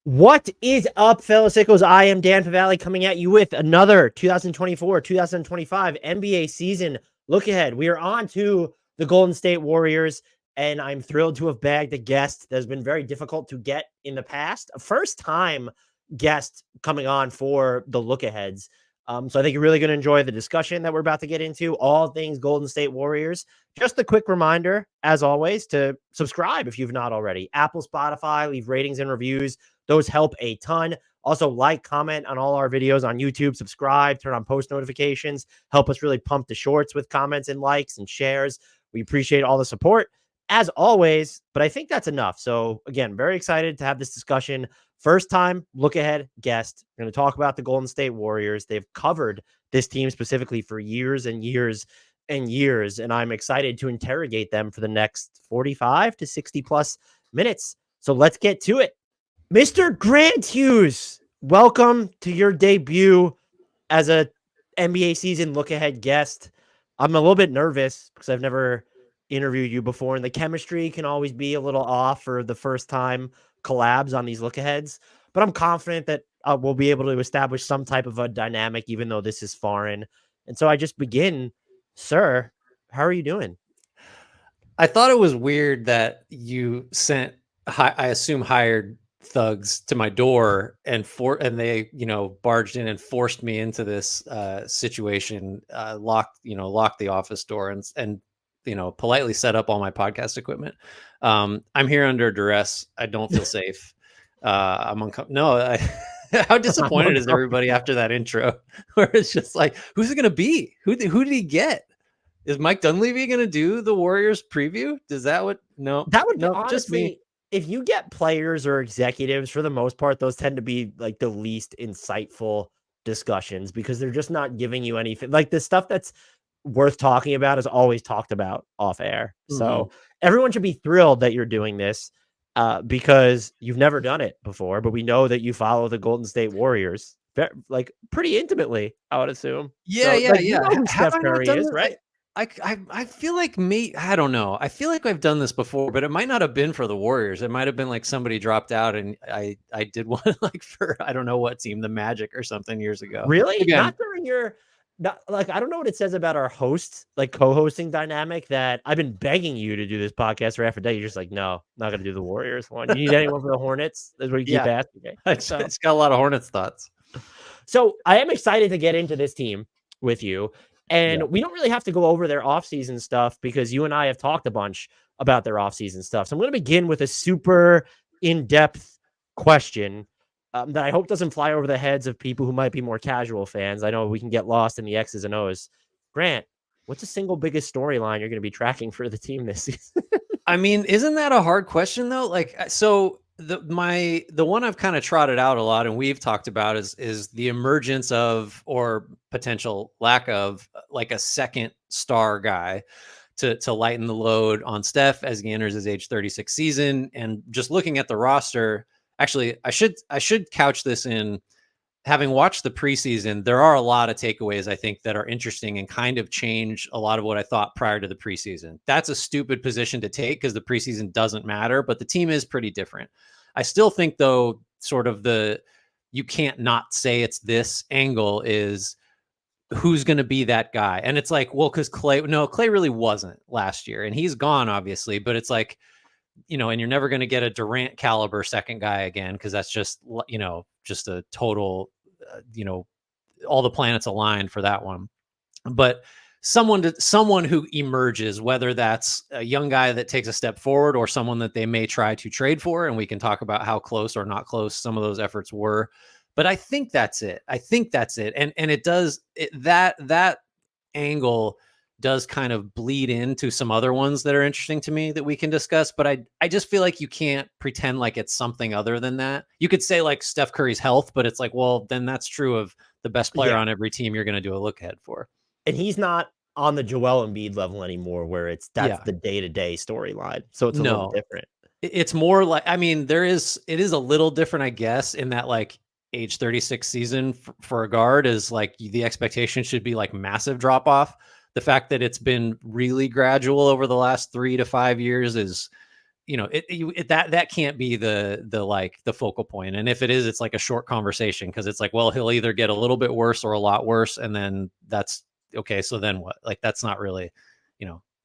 What is up, fellow sickos? I am Dan Favale coming at you with another 2024-2025 NBA season look ahead. We are on to the Golden State Warriors, and I'm thrilled to have bagged a guest that has been very difficult to get in the past. A first-time guest coming on for the look aheads. So I think you're really going to enjoy the discussion that we're about to get into, all things Golden State Warriors. Just a quick reminder, as always, to subscribe if you've not already. Apple, Spotify, leave ratings and reviews. Those help a ton. Also, like, comment on all our videos on YouTube, subscribe, turn on post notifications, help us really pump the shorts with comments and likes and shares. We appreciate all the support as always, but I think that's enough. So again, very excited to have this discussion. First time look ahead guest. We're going to talk about the Golden State Warriors. They've covered this team specifically for years and years and years, and I'm excited to interrogate them for the next 45 to 60 plus minutes. So let's get to it. Mr. Grant Hughes, welcome to your debut as a NBA season look-ahead guest. I'm a little bit nervous because I've never interviewed you before, and the chemistry can always be a little off for the first time collabs on these look-aheads, but I'm confident that we'll be able to establish some type of a dynamic, even though this is foreign. And so I just begin, sir, how are you doing? I thought it was weird that you sent, I assume, hired thugs to my door and they barged in and forced me into this situation, locked the office door and politely set up all my podcast equipment. I'm here under duress. I don't feel safe. I'm uncomfortable. How disappointed is everybody after that intro where it's just like, who's it gonna be? Who did he get? Is Mike Dunleavy going to do the Warriors preview? Does that what? No, that would no, honestly, just me. If you get players or executives, for the most part, those tend to be like the least insightful discussions because they're just not giving you anything. Like the stuff that's worth talking about is always talked about off air. So everyone should be thrilled that you're doing this because you've never done it before, but we know that you follow the Golden State Warriors like pretty intimately, I would assume. Yeah. You know who Steph Curry is, right? I feel like I don't know. I feel like I've done this before, but it might not have been for the Warriors. It might have been like somebody dropped out and I did one like for, I don't know what team, the Magic or something years ago. Really? Again, not during your, not like, I don't know what it says about our host, like co-hosting dynamic that I've been begging you to do this podcast for half a day. You're just like, no, not going to do the Warriors one. You need anyone for the Hornets? That's what you keep asking. Okay? It's got a lot of Hornets thoughts. So I am excited to get into this team with you. And we don't really have to go over their offseason stuff because you and I have talked a bunch about their offseason stuff. So I'm going to begin with a super in-depth question that I hope doesn't fly over the heads of people who might be more casual fans. I know we can get lost in the X's and O's. Grant, what's the single biggest storyline you're going to be tracking for the team this season? I mean, isn't that a hard question though? Like, so the one I've kind of trotted out a lot and we've talked about is the emergence of, or potential lack of, like a second star guy to lighten the load on Steph as he enters his age 36 season. And just looking at the roster, actually, I should couch this in, having watched the preseason, there are a lot of takeaways, I think, that are interesting and kind of change a lot of what I thought prior to the preseason. That's a stupid position to take because the preseason doesn't matter, but the team is pretty different. I still think, though, sort of you can't not say it's this angle is who's going to be that guy. And it's like, well, because Clay really wasn't last year, and he's gone, obviously, but it's like, and you're never going to get a Durant caliber second guy again because that's just, just a total, all the planets aligned for that one. But someone who emerges, whether that's a young guy that takes a step forward or someone that they may try to trade for, and we can talk about how close or not close some of those efforts were. But I think that's it. And it does that angle does kind of bleed into some other ones that are interesting to me that we can discuss. But I just feel like you can't pretend like it's something other than that. You could say like Steph Curry's health, but it's like, well, then that's true of the best player on every team you're going to do a look ahead for. And he's not on the Joel Embiid level anymore where that's the day-to-day storyline. So it's a little different. It's more like, I mean, it is a little different, I guess, in that like age 36 season for a guard is like the expectation should be like massive drop off. The fact that it's been really gradual over the last 3 to 5 years is that can't be the focal point. And if it is, it's like a short conversation, because it's like, well, he'll either get a little bit worse or a lot worse, and then that's okay. So then what? Like, that's not really,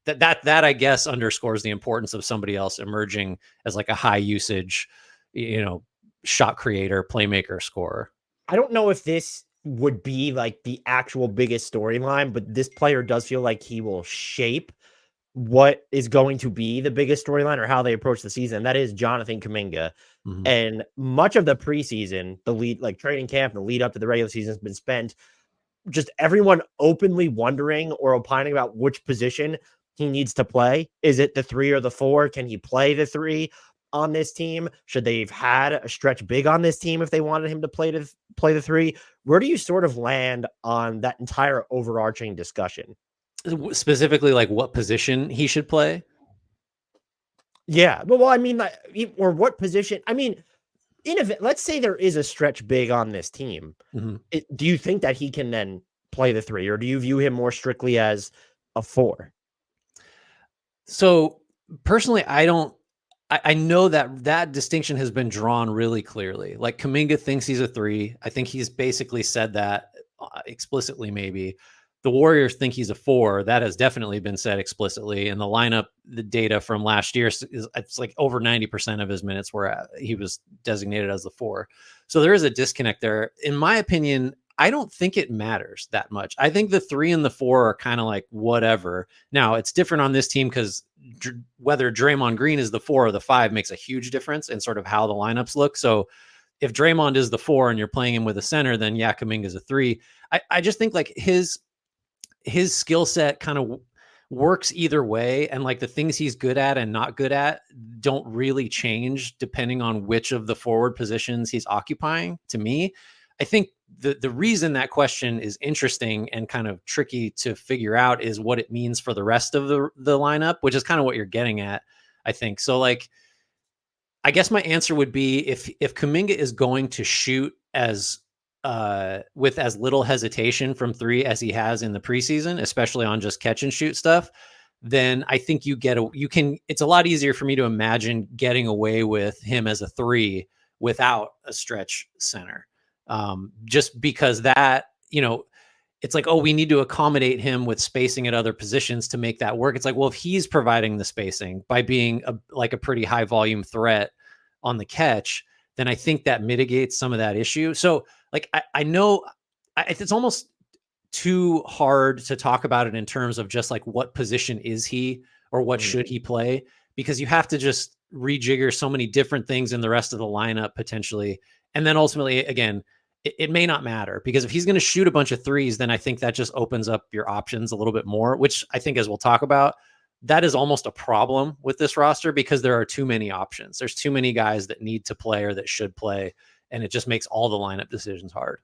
that I guess underscores the importance of somebody else emerging as like a high usage, shot creator, playmaker, scorer. I don't know if this would be like the actual biggest storyline, but this player does feel like he will shape what is going to be the biggest storyline or how they approach the season. That is Jonathan Kuminga. Mhm. And much of the preseason, the lead, like training camp, and the lead up to the regular season has been spent just everyone openly wondering or opining about which position he needs to play. Is it the 3 or the 4? Can he play the 3 on this team? Should they've had a stretch big on this team if they wanted him to play the 3? Where do you sort of land on that entire overarching discussion? Specifically, like what position he should play? Yeah, well, I mean, like, or what position? I mean, let's say there is a stretch big on this team. Mhm. Do you think that he can then play the 3, or do you view him more strictly as a 4? So personally, I know that distinction has been drawn really clearly. Like, Kuminga thinks he's a 3. I think he's basically said that explicitly. Maybe the Warriors think he's a 4. That has definitely been said explicitly. And the lineup, the data from last year is it's like over 90% of his minutes he was designated as the 4. So there is a disconnect there. In my opinion, I don't think it matters that much. I think the 3 and the 4 are kind of like whatever. Now, it's different on this team because whether Draymond Green is the 4 or the 5 makes a huge difference in sort of how the lineups look. So if Draymond is the 4 and you're playing him with a center, then yeah, Kuminga is a 3. I just think like his skill set kind of works either way, and like the things he's good at and not good at don't really change depending on which of the forward positions he's occupying. To me, I think the reason that question is interesting and kind of tricky to figure out is what it means for the rest of the lineup, which is kind of what you're getting at, I think. So like, I guess my answer would be if Kuminga is going to shoot with as little hesitation from 3 as he has in the preseason, especially on just catch and shoot stuff, then I think it's a lot easier for me to imagine getting away with him as a 3 without a stretch center. Just because that, it's like, oh, we need to accommodate him with spacing at other positions to make that work. It's like, well, if he's providing the spacing by being a pretty high volume threat on the catch, then I think that mitigates some of that issue. So like, I know it's almost too hard to talk about it in terms of just like what position is he or what should he play, because you have to just rejigger so many different things in the rest of the lineup potentially. And then ultimately, again, it may not matter, because if he's going to shoot a bunch of 3s, then I think that just opens up your options a little bit more, which I think, as we'll talk about, that is almost a problem with this roster, because there are too many options. There's too many guys that need to play or that should play, and it just makes all the lineup decisions hard.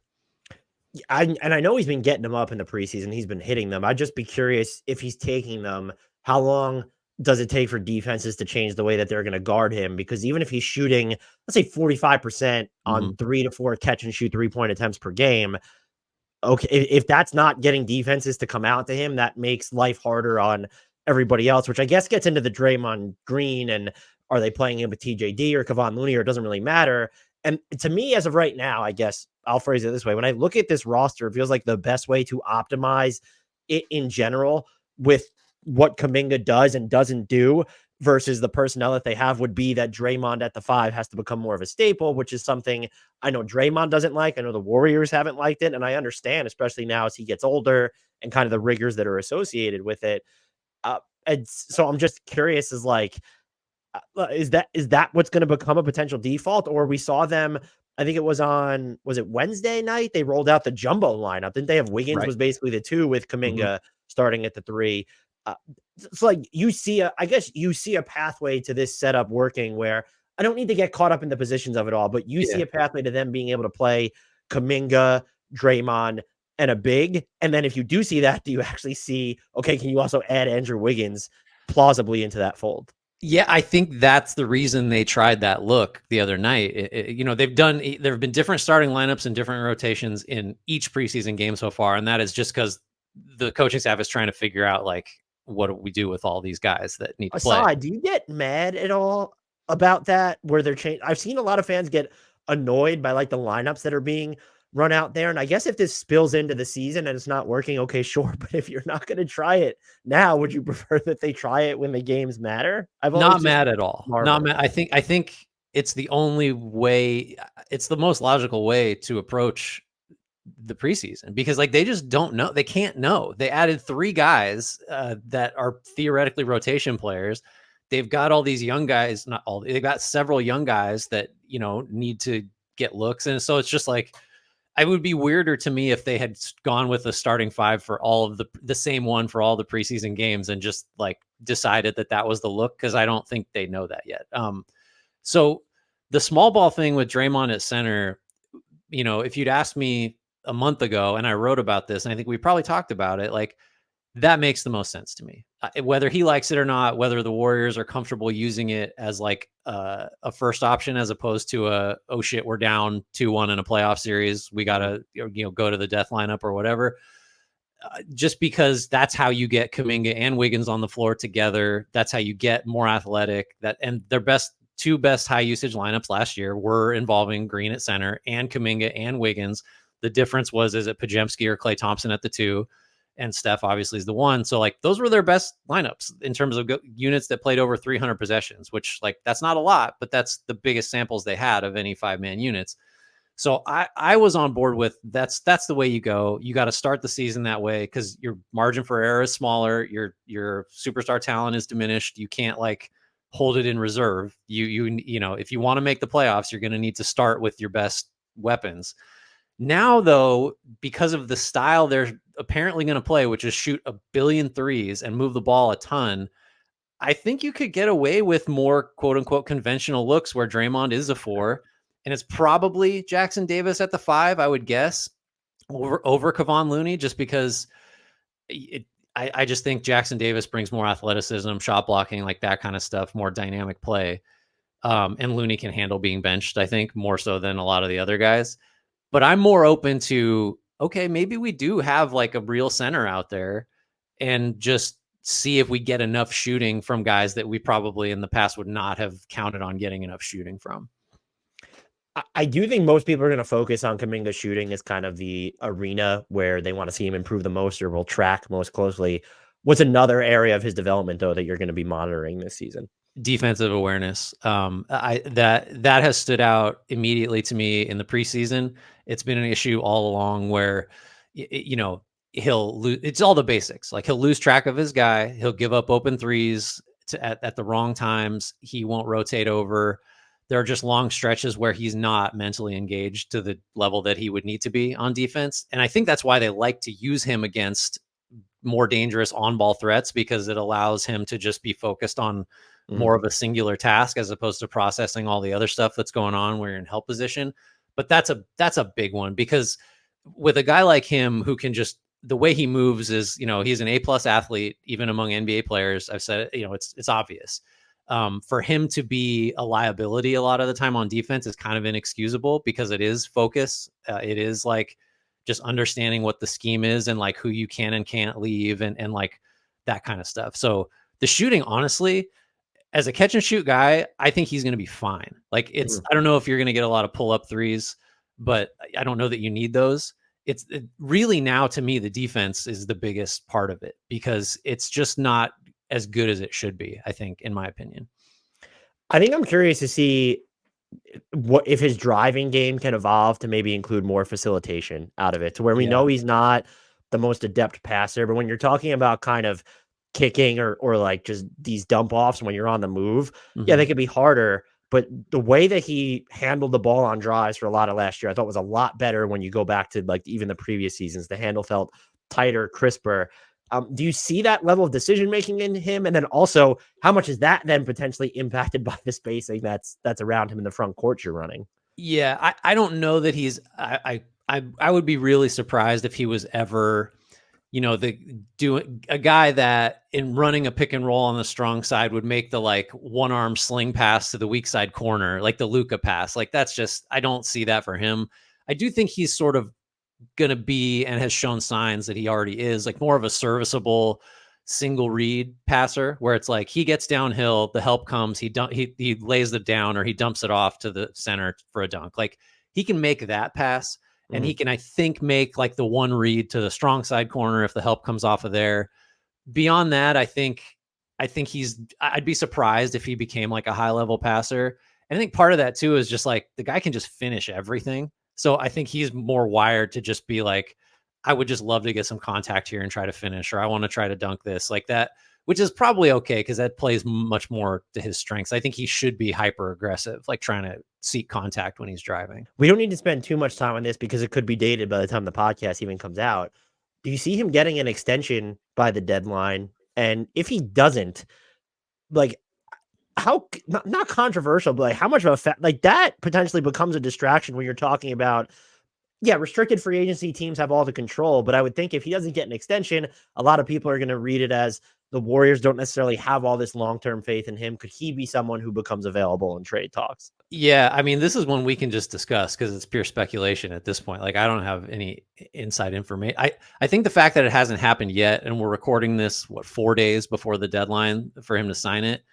I know he's been getting them up in the preseason. He's been hitting them. I'd just be curious if he's taking them. How long does it take for defenses to change the way that they're going to guard him? Because even if he's shooting, let's say 45% on 3 to 4 catch and shoot 3-point attempts per game, okay, if that's not getting defenses to come out to him, that makes life harder on everybody else, which I guess gets into the Draymond Green and are they playing him with TJD or Kevon Looney, or it doesn't really matter. And to me, as of right now, I guess I'll phrase it this way. When I look at this roster, it feels like the best way to optimize it in general with what Kuminga does and doesn't do versus the personnel that they have would be that Draymond at the 5 has to become more of a staple, which is something I know Draymond doesn't like. I know the Warriors haven't liked it. And I understand, especially now as he gets older and kind of the rigors that are associated with it. And so I'm just curious, is that what's going to become a potential default? Or we saw them, I think it was it Wednesday night? They rolled out the jumbo lineup. Didn't they have Wiggins was basically the 2 with Kuminga starting at the 3? It's like I guess you see a pathway to this setup working where I don't need to get caught up in the positions of it all, but you see a pathway to them being able to play Kuminga, Draymond, and a big. And then if you do see that, do you actually see, okay, can you also add Andrew Wiggins plausibly into that fold? Yeah, I think that's the reason they tried that look the other night. There have been different starting lineups and different rotations in each preseason game so far. And that is just because the coaching staff is trying to figure out, like, what do we do with all these guys that need to play? Do you get mad at all about that where they're changing? I've seen a lot of fans get annoyed by like the lineups that are being run out there. And I guess if this spills into the season and it's not working, okay, sure. But if you're not going to try it now, would you prefer that they try it when the games matter? I've always Not just mad at all. Not marveled. mad. I think it's the only way. It's the most logical way to approach the preseason because like they just don't know. They can't know. They added 3 guys that are theoretically rotation players. They've got all these young guys, not all. They've got several young guys that need to get looks, and so it's just like it would be weirder to me if they had gone with a starting 5 for all of the same one for all the preseason games and just like decided that was the look because I don't think they know that yet. So the small ball thing with Draymond at center, if you'd asked me a month ago and I wrote about this, and I think we probably talked about it, like that makes the most sense to me. Whether he likes it or not, whether the Warriors are comfortable using it as like a first option as opposed to oh shit, we're down 2-1 in a playoff series, we gotta go to the death lineup or whatever. Just because that's how you get Kuminga and Wiggins on the floor together. That's how you get more athletic. And their two best high usage lineups last year were involving Green at center and Kuminga and Wiggins. The difference was, is it Podziemski or Klay Thompson at the 2? And Steph obviously is the 1. So like those were their best lineups in terms of units that played over 300 possessions, which like that's not a lot, but that's the biggest samples they had of any 5-man units. So I was on board with that's the way you go. You got to start the season that way because your margin for error is smaller. Your superstar talent is diminished. You can't like hold it in reserve. If you want to make the playoffs, you're going to need to start with your best weapons. Now, though, because of the style they're apparently going to play, which is shoot a billion threes and move the ball a ton, I think you could get away with more quote unquote conventional looks where Draymond is a 4. And it's probably Jackson-Davis at the 5, I would guess, over Kevon Looney, just because I just think Jackson-Davis brings more athleticism, shot blocking, like that kind of stuff, more dynamic play. And Looney can handle being benched, I think, more so than a lot of the other guys. But I'm more open to, okay, maybe we do have like a real center out there and just see if we get enough shooting from guys that we probably in the past would not have counted on getting enough shooting from. I do think most people are going to focus on Kuminga shooting as kind of the arena where they want to see him improve the most or will track most closely. What's another area of his development, though, that you're going to be monitoring this season? Defensive awareness. That has stood out immediately to me in the preseason. It's been an issue all along where, he'll lose. It's all the basics. Like he'll lose track of his guy. He'll give up open threes at the wrong times. He won't rotate over. There are just long stretches where he's not mentally engaged to the level that he would need to be on defense. And I think that's why they like to use him against more dangerous on-ball threats, because it allows him to just be focused on more of a singular task as opposed to processing all the other stuff that's going on where you're in help position. But that's a big one, because with a guy like him who can just, the way he moves is, he's an A+ athlete, even among NBA players. I've said it, it's obvious. For him to be a liability a lot of the time on defense is kind of inexcusable, because it is focus. It is like just understanding what the scheme is and like who you can and can't leave and like that kind of stuff. So the shooting, honestly, as a catch and shoot guy, I think he's going to be fine. Like I don't know if you're going to get a lot of pull up threes, but I don't know that you need those. It's really now, to me, the defense is the biggest part of it, because it's just not as good as it should be, I think, in my opinion. I think I'm curious to see what if his driving game can evolve to maybe include more facilitation out of it, to where we know he's not the most adept passer, but when you're talking about kind of kicking or like just these dump offs when you're on the move, they could be harder. But the way that he handled the ball on drives for a lot of last year, I thought was a lot better when you go back to like even the previous seasons. The handle felt tighter, crisper. Do you see that level of decision making in him? And then also, how much is that then potentially impacted by the spacing that's around him in the front court you're running? Yeah, I don't know that he's. I would be really surprised if he was ever, a guy that in running a pick and roll on the strong side would make the like one arm sling pass to the weak side corner, like the Luka pass. Like that's just, I don't see that for him. I do think he's sort of going to be, and has shown signs that he already is, like more of a serviceable single read passer where it's like he gets downhill, the help comes, he lays it down or he dumps it off to the center for a dunk. Like he can make that pass, and he can, I think, make like the one read to the strong side corner if the help comes off of there. Beyond that, I think I'd be surprised if he became like a high level passer. And I think part of that too is just like the guy can just finish everything. So I think he's more wired to just be like, I would just love to get some contact here and try to finish, or I want to try to dunk this like that, which is probably okay because that plays much more to his strengths. I think he should be hyper aggressive, like trying to seek contact when he's driving. We don't need to spend too much time on this because it could be dated by the time the podcast even comes out. Do you see him getting an extension by the deadline? And if he doesn't, like, how not controversial, but like how much of a fact like that potentially becomes a distraction when you're talking about, yeah, restricted free agency teams have all the control, but I would think if he doesn't get an extension, a lot of people are going to read it as the Warriors don't necessarily have all this long-term faith in him. Could he be someone who becomes available in trade talks? Yeah, I mean, this is one we can just discuss because it's pure speculation at this point. Like, I don't have any inside information. I think the fact that it hasn't happened yet, and we're recording this, 4 days before the deadline for him to sign it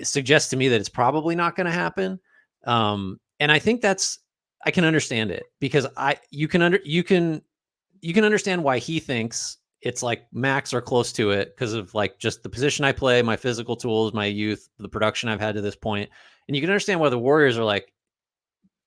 suggests to me that it's probably not going to happen. And I think I can understand it because you can understand why he thinks it's like max or close to it because of like just the position I play, my physical tools, my youth, the production I've had to this point. And you can understand why the Warriors are like,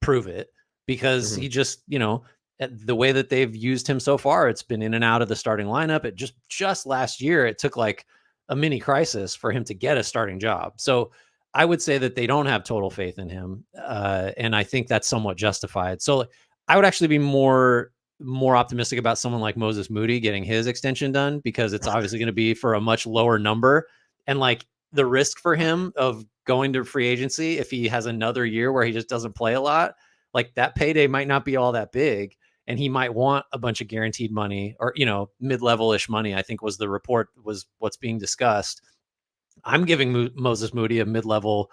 prove it, because he just, the way that they've used him so far, it's been in and out of the starting lineup. It just last year, it took like a mini crisis for him to get a starting job. So I would say that they don't have total faith in him. And I think that's somewhat justified. So I would actually be more optimistic about someone like Moses Moody getting his extension done, because it's obviously going to be for a much lower number. And like the risk for him of going to free agency, if he has another year where he just doesn't play a lot, like that payday might not be all that big. And he might want a bunch of guaranteed money or, mid-level-ish money, I think was the report, was what's being discussed. I'm giving Moses Moody a mid-level,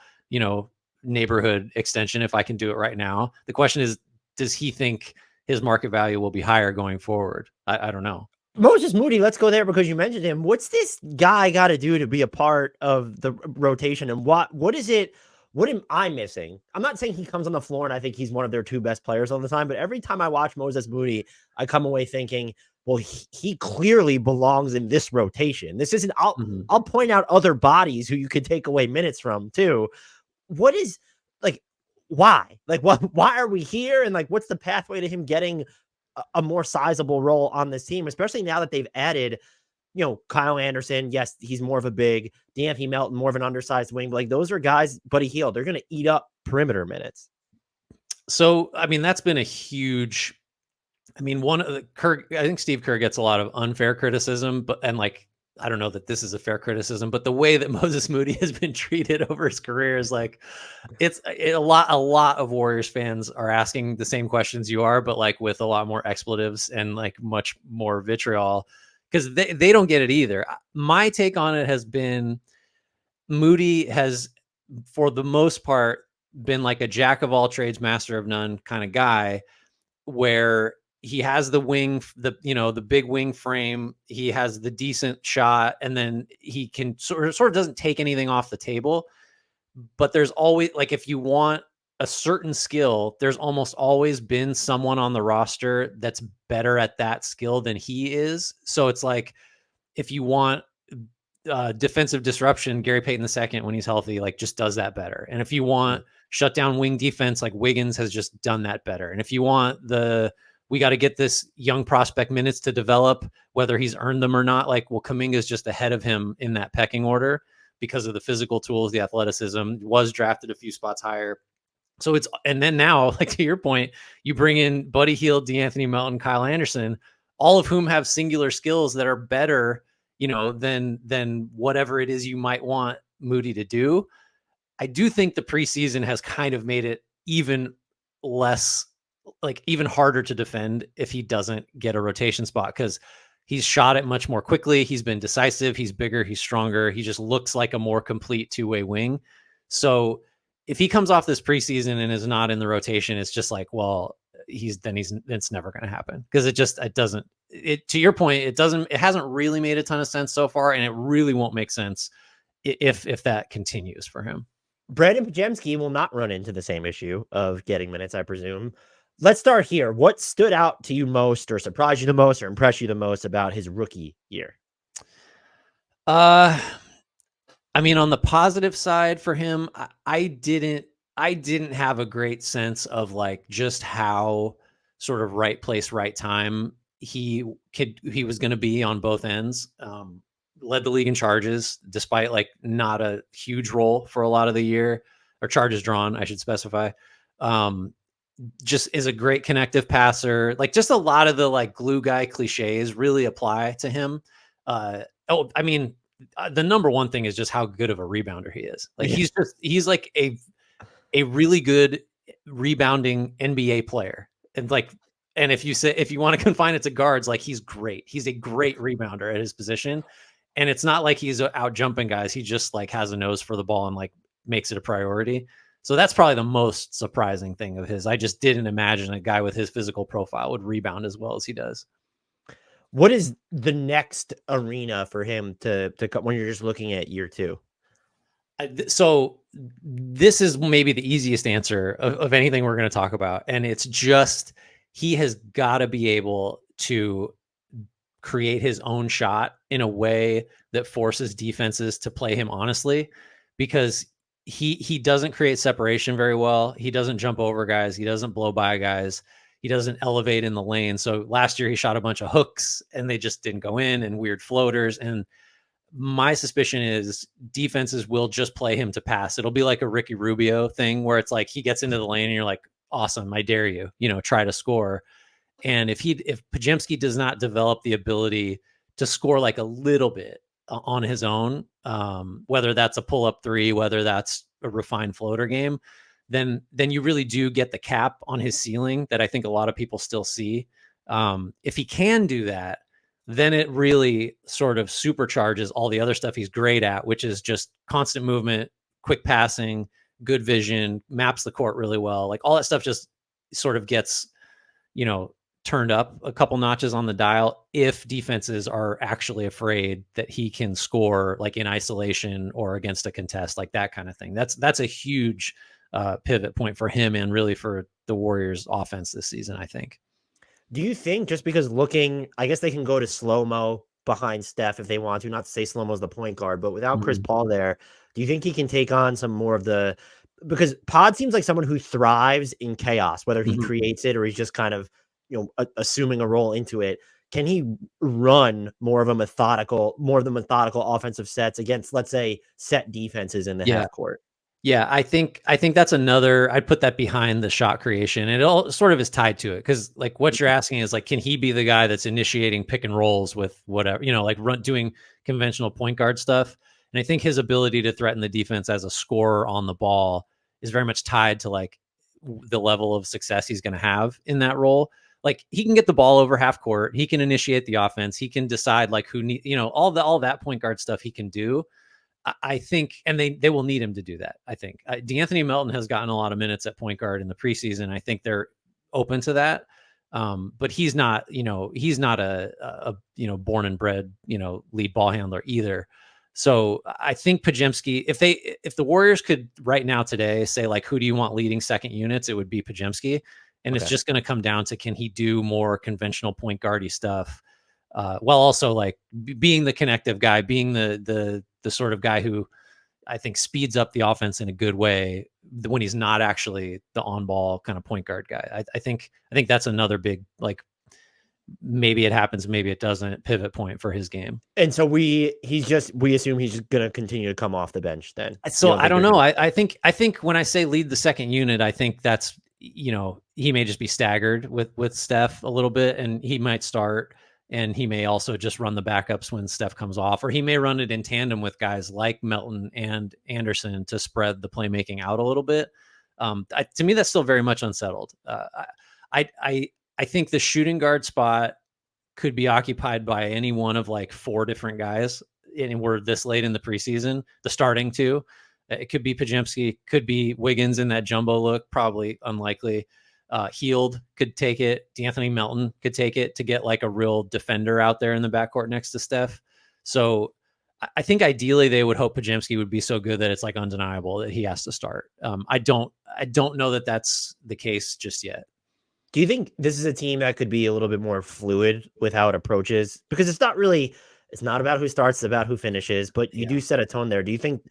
neighborhood extension if I can do it right now. The question is, does he think his market value will be higher going forward? I don't know. Moses Moody, let's go there because you mentioned him. What's this guy got to do to be a part of the rotation? And what is it? What am I missing? I'm not saying he comes on the floor and I think he's one of their two best players all the time, but every time I watch Moses Moody, I come away thinking, well, he clearly belongs in this rotation. This isn't, I'll point out other bodies who you could take away minutes from too. What is like, why? Like, why are we here? And like, what's the pathway to him getting a more sizable role on this team, especially now that they've added, Kyle Anderson? Yes, he's more of a big. D'Anthony Melton, more of an undersized wing. But like those are guys, Buddy Hield, they're going to eat up perimeter minutes. So, I mean, that's been a huge. I mean, I think Steve Kerr gets a lot of unfair criticism, and like, I don't know that this is a fair criticism, but the way that Moses Moody has been treated over his career is like, a lot of Warriors fans are asking the same questions you are, but like with a lot more expletives and like much more vitriol, because they don't get it either. My take on it has been Moody has, for the most part, been like a jack of all trades, master of none kind of guy, where he has the wing, the big wing frame. He has the decent shot, and then he can sort of doesn't take anything off the table. But there's always, like, if you want a certain skill, there's almost always been someone on the roster that's better at that skill than he is. So it's like, if you want defensive disruption, Gary Payton II, when he's healthy, like just does that better. And if you want shut down wing defense, like Wiggins has just done that better. And if you want we got to get this young prospect minutes to develop, whether he's earned them or not, like, well, Kuminga is just ahead of him in that pecking order because of the physical tools, the athleticism, was drafted a few spots higher. So and then now, like to your point, you bring in Buddy Hield, D'Anthony Melton, Kyle Anderson, all of whom have singular skills that are better, than whatever it is you might want Moody to do. I do think the preseason has kind of made it even harder to defend if he doesn't get a rotation spot, because he's shot it much more quickly. He's been decisive. He's bigger. He's stronger. He just looks like a more complete two-way wing. So if he comes off this preseason and is not in the rotation, it's just like, well, it's never going to happen, because to your point, it hasn't really made a ton of sense so far, and it really won't make sense if that continues for him. Brandin Podziemski will not run into the same issue of getting minutes, I presume. Let's start here. What stood out to you most, or surprised you the most, or impressed you the most about his rookie year? I mean, on the positive side for him, I didn't have a great sense of like just how sort of right place, right time he was going to be on both ends. Led the league in charges, despite like not a huge role for a lot of the year, or charges drawn, I should specify. Just is a great connective passer. Like, just a lot of the like glue guy cliches really apply to him. I mean, the number one thing is just how good of a rebounder he is. Like, he's like a really good rebounding NBA player. And like, and if you want to confine it to guards, like, he's great. He's a great rebounder at his position. And it's not like he's out jumping guys. He just like has a nose for the ball and like makes it a priority. So that's probably the most surprising thing of his. I just didn't imagine a guy with his physical profile would rebound as well as he does. What is the next arena for him to when you're just looking at year two? So this is maybe the easiest answer of anything we're going to talk about. And it's just, he has got to be able to create his own shot in a way that forces defenses to play him honestly, because he doesn't create separation very well. He doesn't jump over guys. He doesn't blow by guys. He doesn't elevate in the lane. So last year he shot a bunch of hooks and they just didn't go in, and weird floaters. And my suspicion is defenses will just play him to pass. It'll be like a Ricky Rubio thing where it's like he gets into the lane and you're like, awesome, I dare you, try to score. And if Podziemski does not develop the ability to score like a little bit on his own, whether that's a pull-up three, whether that's a refined floater game, then you really do get the cap on his ceiling that I think a lot of people still see. If he can do that, then it really sort of supercharges all the other stuff he's great at, which is just constant movement, quick passing, good vision, maps the court really well. Like, all that stuff just sort of gets, turned up a couple notches on the dial if defenses are actually afraid that he can score like in isolation or against a contest, like that kind of thing. That's a huge pivot point for him, and really for the Warriors offense this season, I think. Do you think just because I guess they can go to slow-mo behind Steph if they want to, not to say slow-mo is the point guard, but without Chris Paul there, do you think he can take on some more of because Pod seems like someone who thrives in chaos, whether he creates it or he's just kind of, assuming a role into it. Can he run more of the methodical offensive sets against, let's say, set defenses in the half court? Yeah, I think that's another, I'd put that behind the shot creation. And it all sort of is tied to it, because like what you're asking is like, can he be the guy that's initiating pick and rolls with whatever, like doing conventional point guard stuff? And I think his ability to threaten the defense as a scorer on the ball is very much tied to like the level of success he's going to have in that role. Like, he can get the ball over half court. He can initiate the offense. He can decide like who all that point guard stuff he can do. I think, and they will need him to do that. I think DeAnthony Melton has gotten a lot of minutes at point guard in the preseason. I think they're open to that. But he's not a born and bred, lead ball handler either. So I think Podziemski, if the Warriors could right now today say like, who do you want leading second units? It would be Podziemski. And It's just going to come down to, can he do more conventional point guardy stuff, while also like being the connective guy, being the sort of guy who I think speeds up the offense in a good way when he's not actually the on-ball kind of point guard guy. I think that's another big, like, maybe it happens, maybe it doesn't, pivot point for his game. And so we assume he's just going to continue to come off the bench then. So I don't know. I think when I say lead the second unit, I think that's, he may just be staggered with Steph a little bit, and he might start, and he may also just run the backups when Steph comes off, or he may run it in tandem with guys like Melton and Anderson to spread the playmaking out a little bit. To me, that's still very much unsettled. I think the shooting guard spot could be occupied by any one of like four different guys, and we're this late in the preseason. The starting two, it could be Podziemski, could be Wiggins in that jumbo look, probably unlikely. Hield could take it. D'Anthony Melton could take it to get like a real defender out there in the backcourt next to Steph. So I think ideally they would hope Podziemski would be so good that it's like undeniable that he has to start. I don't know that that's the case just yet. Do you think this is a team that could be a little bit more fluid with how it approaches? Because it's not about who starts, it's about who finishes, but you do set a tone there. Do you think,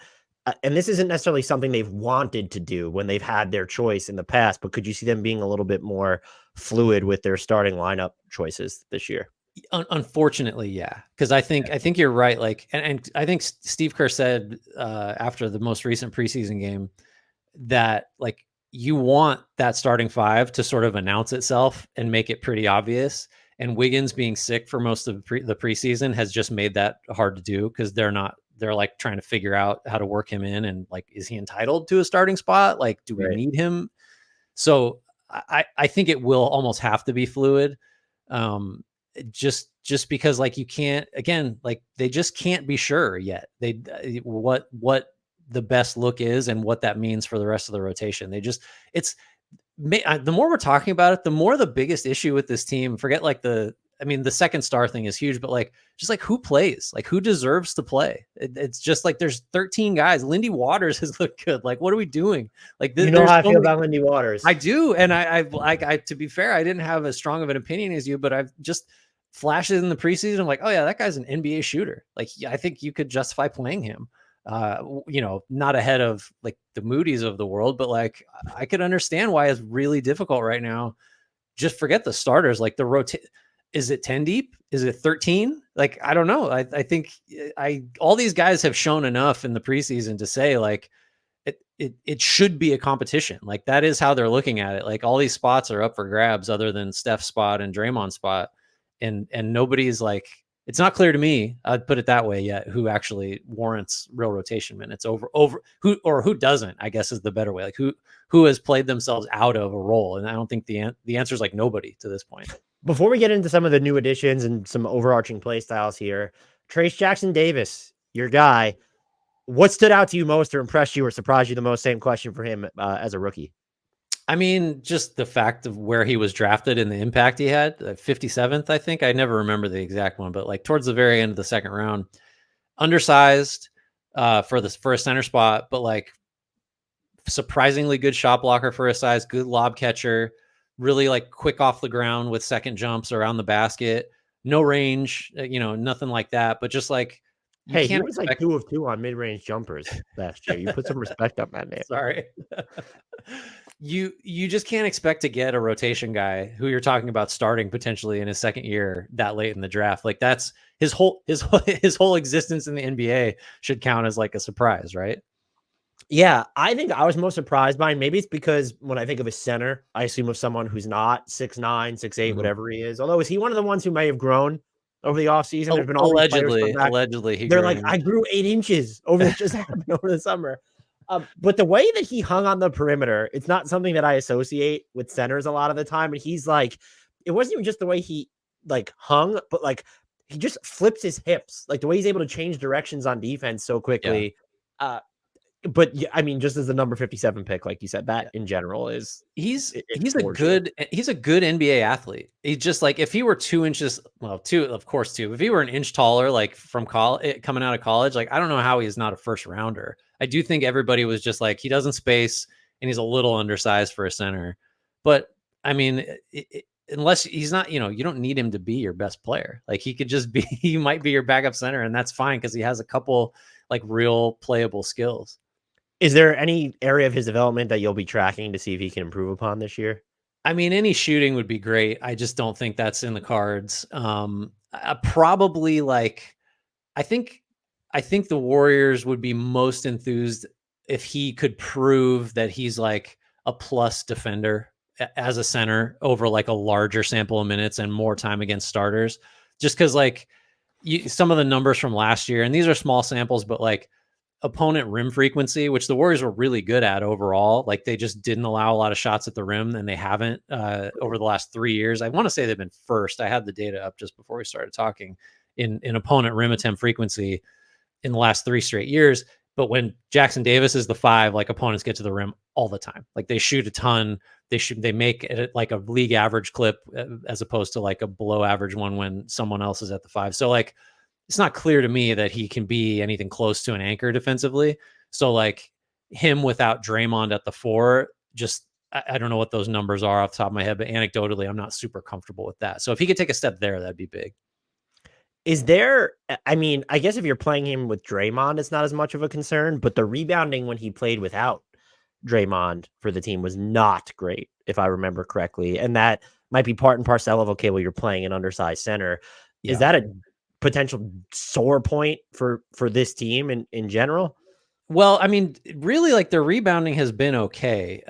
and this isn't necessarily something they've wanted to do when they've had their choice in the past, but could you see them being a little bit more fluid with their starting lineup choices this year? Unfortunately, yeah, because I think you're right. Like, and I think Steve Kerr said after the most recent preseason game that like you want that starting five to sort of announce itself and make it pretty obvious. And Wiggins being sick for most of the preseason has just made that hard to do because they're like trying to figure out how to work him in and like, is he entitled to a starting spot? Like, do we need him? So I think it will almost have to be fluid. Just because like you can't, again, like they just can't be sure yet. What the best look is and what that means for the rest of the rotation. The more we're talking about it, the more the biggest issue with this team, forget like the second star thing is huge, but like, just like who plays, like who deserves to play. It's just like, there's 13 guys. Lindy Waters has looked good. Like, what are we doing? Like, you know how I feel about Lindy Waters. I do. And I to be fair, I didn't have as strong of an opinion as you, but I've just flashes in the preseason. I'm like, oh yeah, that guy's an NBA shooter. Like, I think you could justify playing him. Not ahead of like the Moody's of the world, but like I could understand why it's really difficult right now. Just forget the starters, like the is it 10 deep? Is it 13? Like, I don't know. I think all these guys have shown enough in the preseason to say like it should be a competition. Like that is how they're looking at it. Like all these spots are up for grabs other than Steph's spot and Draymond's spot. And nobody's like, it's not clear to me, I'd put it that way yet, who actually warrants real rotation minutes over who doesn't, I guess is the better way. Like who has played themselves out of a role. And I don't think the answer is like nobody to this point. Before we get into some of the new additions and some overarching play styles here, Trayce Jackson-Davis, your guy, what stood out to you most or impressed you or surprised you the most? Same question for him as a rookie. I mean, just the fact of where he was drafted and the impact he had, 57th, I think. I never remember the exact one, but like towards the very end of the second round, undersized for a center spot, but like surprisingly good shot blocker for his size, good lob catcher, really like quick off the ground with second jumps around the basket, no range, nothing like that, but just like, hey, he was like 2 of 2 on mid-range jumpers last year. You put some respect on that name. Sorry. You just can't expect to get a rotation guy who you're talking about starting potentially in his second year that late in the draft. Like that's his whole existence in the NBA should count as like a surprise, right? Yeah, I think I was most surprised by him. Maybe it's because when I think of a center, I assume of someone who's not 6'9", 6'8", whatever he is. Although, is he one of the ones who may have grown over the offseason? There's been all allegedly, they're like, I grew 8 inches over that just happened over the summer. But the way that he hung on the perimeter, it's not something that I associate with centers a lot of the time. And he's like, it wasn't even just the way he like hung, but like he just flips his hips, like the way he's able to change directions on defense so quickly. Yeah. But yeah, I mean, just as the number 57 pick, like you said, that in general is he's a good NBA athlete. He's just like, if he were 2 inches, well, of course, if he were an inch taller, like from coming out of college, like I don't know how he's not a first rounder. I do think everybody was just like, he doesn't space and he's a little undersized for a center. But I mean, unless he's not, you don't need him to be your best player. Like he could just be, he might be your backup center, and that's fine because he has a couple like real playable skills. Is there any area of his development that you'll be tracking to see if he can improve upon this year? I mean, any shooting would be great. I just don't think that's in the cards. Probably like, I think the Warriors would be most enthused if he could prove that he's like a plus defender as a center over like a larger sample of minutes and more time against starters. Just because like some of the numbers from last year, and these are small samples, but like opponent rim frequency, which the Warriors were really good at overall. Like they just didn't allow a lot of shots at the rim, and they haven't over the last 3 years. I want to say they've been first. I had the data up just before we started talking in opponent rim attempt frequency in the last 3 straight years. But when Jackson Davis is the 5, like opponents get to the rim all the time. Like they shoot a ton. They make it like a league average clip as opposed to like a below average one when someone else is at the 5. So like it's not clear to me that he can be anything close to an anchor defensively. So like him without Draymond at the 4, just I don't know what those numbers are off the top of my head, but anecdotally, I'm not super comfortable with that. So if he could take a step there, that'd be big. Is there, I mean, I guess if you're playing him with Draymond, it's not as much of a concern, but the rebounding when he played without Draymond for the team was not great, if I remember correctly. And that might be part and parcel of, okay, well, you're playing an undersized center. Yeah. Is that a potential sore point for this team in general? Well, I mean, really, like their rebounding has been okay.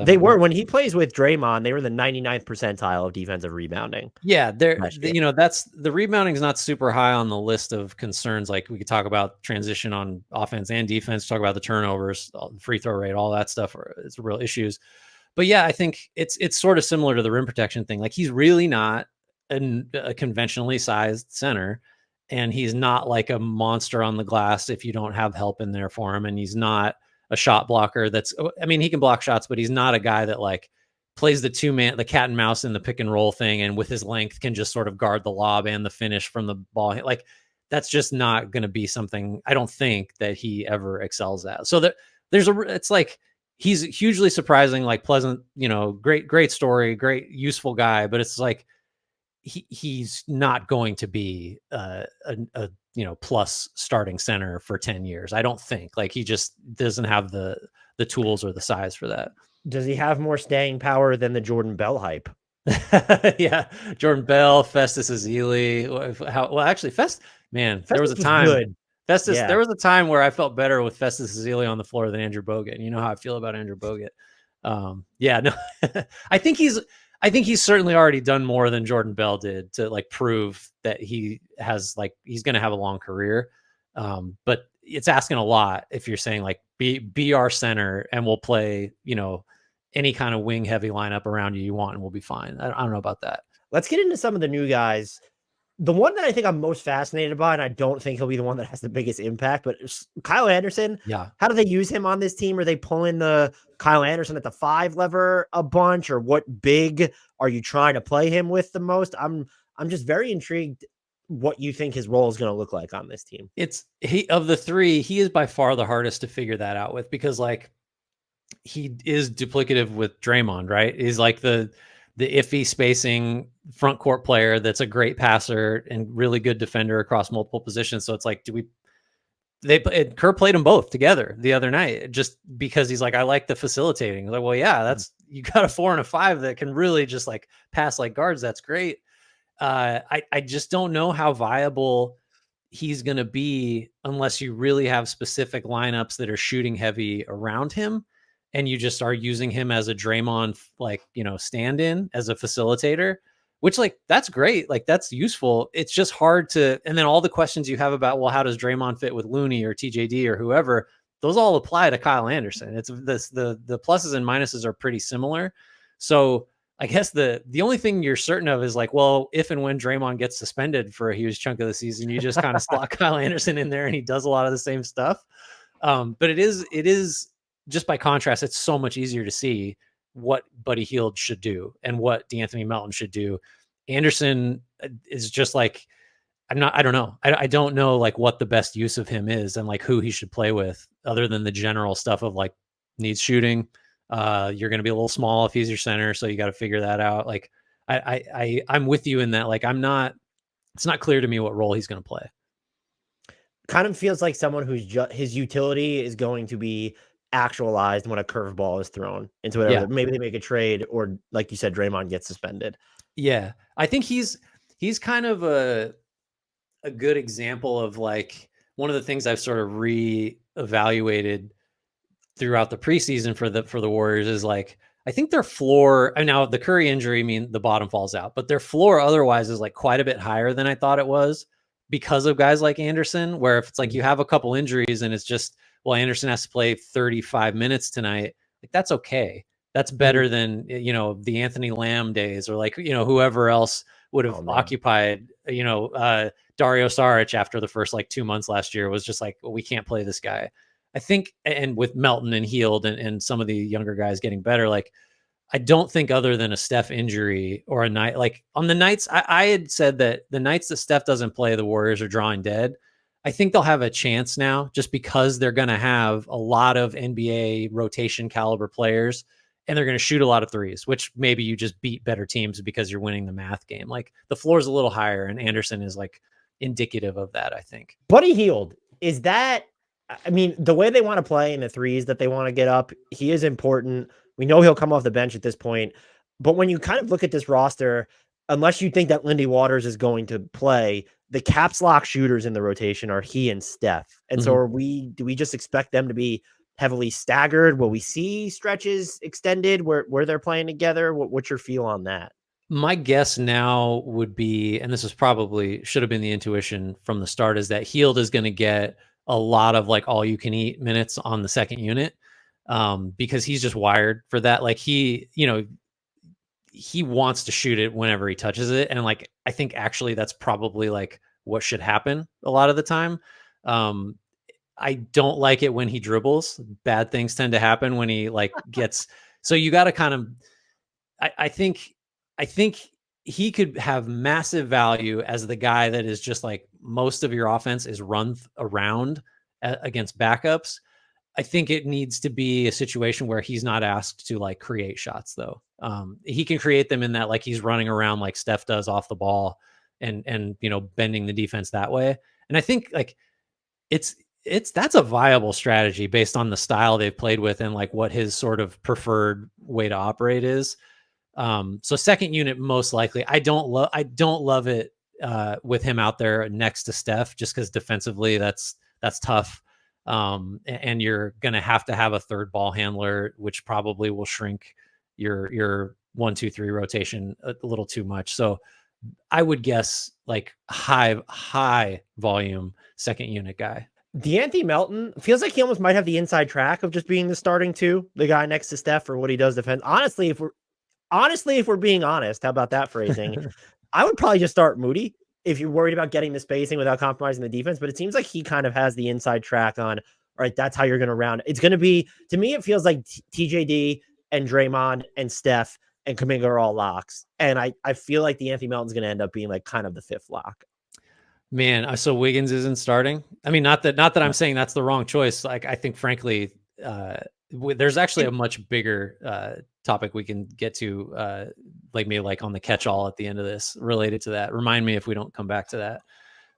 They were, when he plays with Draymond, they were in the 99th percentile of defensive rebounding. Yeah, that's the rebounding is not super high on the list of concerns. Like we could talk about transition on offense and defense, talk about the turnovers, the free throw rate, all that stuff. It's real issues. But yeah, I think it's sort of similar to the rim protection thing. Like he's really not a conventionally sized center, and he's not like a monster on the glass if you don't have help in there for him. And he's not a shot blocker. I mean, he can block shots, but he's not a guy that like plays the cat and mouse in the pick and roll thing, and with his length can just sort of guard the lob and the finish from the ball. Like that's just not going to be something I don't think that he ever excels at. So it's like he's hugely surprising, like pleasant, great story, great useful guy, but it's like he's not going to be a plus starting center for 10 years. I don't think. Like he just doesn't have the tools or the size for that. Does he have more staying power than the Jordan Bell hype? Yeah, Jordan Bell, Festus Ezeli. There was a time. Good. Festus, yeah. There was a time where I felt better with Festus Ezeli on the floor than Andrew Bogut. And you know how I feel about Andrew Bogut. I think he's certainly already done more than Jordan Bell did to like prove that he's going to have a long career. But it's asking a lot if you're saying like be our center and we'll play, any kind of wing heavy lineup around you want and we'll be fine. I don't know about that. Let's get into some of the new guys. The one that I think I'm most fascinated by, and I don't think he'll be the one that has the biggest impact, but Kyle Anderson. Yeah. How do they use him on this team? Are they pulling the Kyle Anderson at the 5 lever a bunch, or what big are you trying to play him with the most? I'm just very intrigued what you think his role is going to look like on this team. Of the 3, he is by far the hardest to figure that out with, because like he is duplicative with Draymond, right? He's like the iffy spacing front court player that's a great passer and really good defender across multiple positions. So it's like, Kerr played them both together the other night just because he's like, I like the facilitating. Like, well, yeah, you got a 4 and a 5 that can really just like pass like guards. That's great. I just don't know how viable he's going to be unless you really have specific lineups that are shooting heavy around him. And you just are using him as a Draymond, stand-in as a facilitator, which like, that's great. Like that's useful. It's just hard to, and then all the questions you have about, well, how does Draymond fit with Looney or TJD or whoever, those all apply to Kyle Anderson. It's the pluses and minuses are pretty similar. So I guess the only thing you're certain of is like, well, if and when Draymond gets suspended for a huge chunk of the season, you just kind of slot Kyle Anderson in there and he does a lot of the same stuff. But it is just by contrast, it's so much easier to see what Buddy Hield should do and what D'Anthony Melton should do. Anderson is just like, I don't know. I don't know like what the best use of him is and like who he should play with other than the general stuff of like needs shooting. You're going to be a little small if he's your center. So you got to figure that out. Like I'm with you in that. Like it's not clear to me what role he's going to play. Kind of feels like someone who's his utility is going to be actualized when a curveball is thrown into whatever. Yeah. Maybe they make a trade, or like you said, Draymond gets suspended. Yeah, I think he's kind of a good example of like one of the things I've sort of reevaluated throughout the preseason for the Warriors is like, I think their floor, and now the Curry injury, the bottom falls out, but their floor otherwise is like quite a bit higher than I thought it was because of guys like Anderson, where if it's like you have a couple injuries and it's just, well, Anderson has to play 35 minutes tonight. Like that's okay. That's better than, the Anthony Lamb days or like, whoever else would have occupied, Dario Saric after the first like 2 months last year was just like, well, we can't play this guy. I think, and with Melton and Hield and some of the younger guys getting better, like I don't think other than a Steph injury or a night, like on the nights, I had said that the nights that Steph doesn't play, the Warriors are drawing dead. I think they'll have a chance now just because they're going to have a lot of NBA rotation caliber players and they're going to shoot a lot of threes, which maybe you just beat better teams because you're winning the math game. Like the floor is a little higher and Anderson is like indicative of that, I think. Buddy Hield, is that, I mean, the way they want to play in the threes that they want to get up, he is important. We know he'll come off the bench at this point. But when you kind of look at this roster, unless you think that Lindy Waters is going to play, the caps lock shooters in the rotation are he and Steph. And so do we just expect them to be heavily staggered? Will we see stretches extended where they're playing together? What's your feel on that? My guess now would be, and this is probably should have been the intuition from the start, is that Hield is going to get a lot of like all you can eat minutes on the second unit because he's just wired for that. Like he wants to shoot it whenever he touches it. And like, I think actually that's probably like what should happen a lot of the time. I don't like it when he dribbles. Bad things tend to happen when he like gets, so you got to kind of, I think he could have massive value as the guy that is just like most of your offense is run around against backups. I think it needs to be a situation where he's not asked to like create shots though. He can create them in that, like he's running around like Steph does off the ball and, bending the defense that way. And I think like that's a viable strategy based on the style they've played with and like what his sort of preferred way to operate is. So second unit, most likely. I don't love it with him out there next to Steph, just because defensively that's tough. And you're going to have a third ball handler, which probably will shrink your 1-2-3 rotation a little too much. So I would guess like high volume second unit guy. De'Anthony Melton feels like he almost might have the inside track of just being the starting two, the guy next to Steph for what he does defend. Honestly, if we're being honest, how about that phrasing? I would probably just start Moody if you're worried about getting the spacing without compromising the defense. But it seems like he kind of has the inside track on, all right, that's how you're going to round it. It's going to be, to me, it feels like TJD and Draymond and Steph and Kuminga are all locks. And I feel like De'Anthony Melton's going to end up being like kind of the fifth lock. Man, so Wiggins isn't starting. I mean, not that I'm saying that's the wrong choice. Like, I think, frankly, there's actually a much bigger topic we can get to, like maybe like on the catch-all at the end of this related to that. Remind me if we don't come back to that.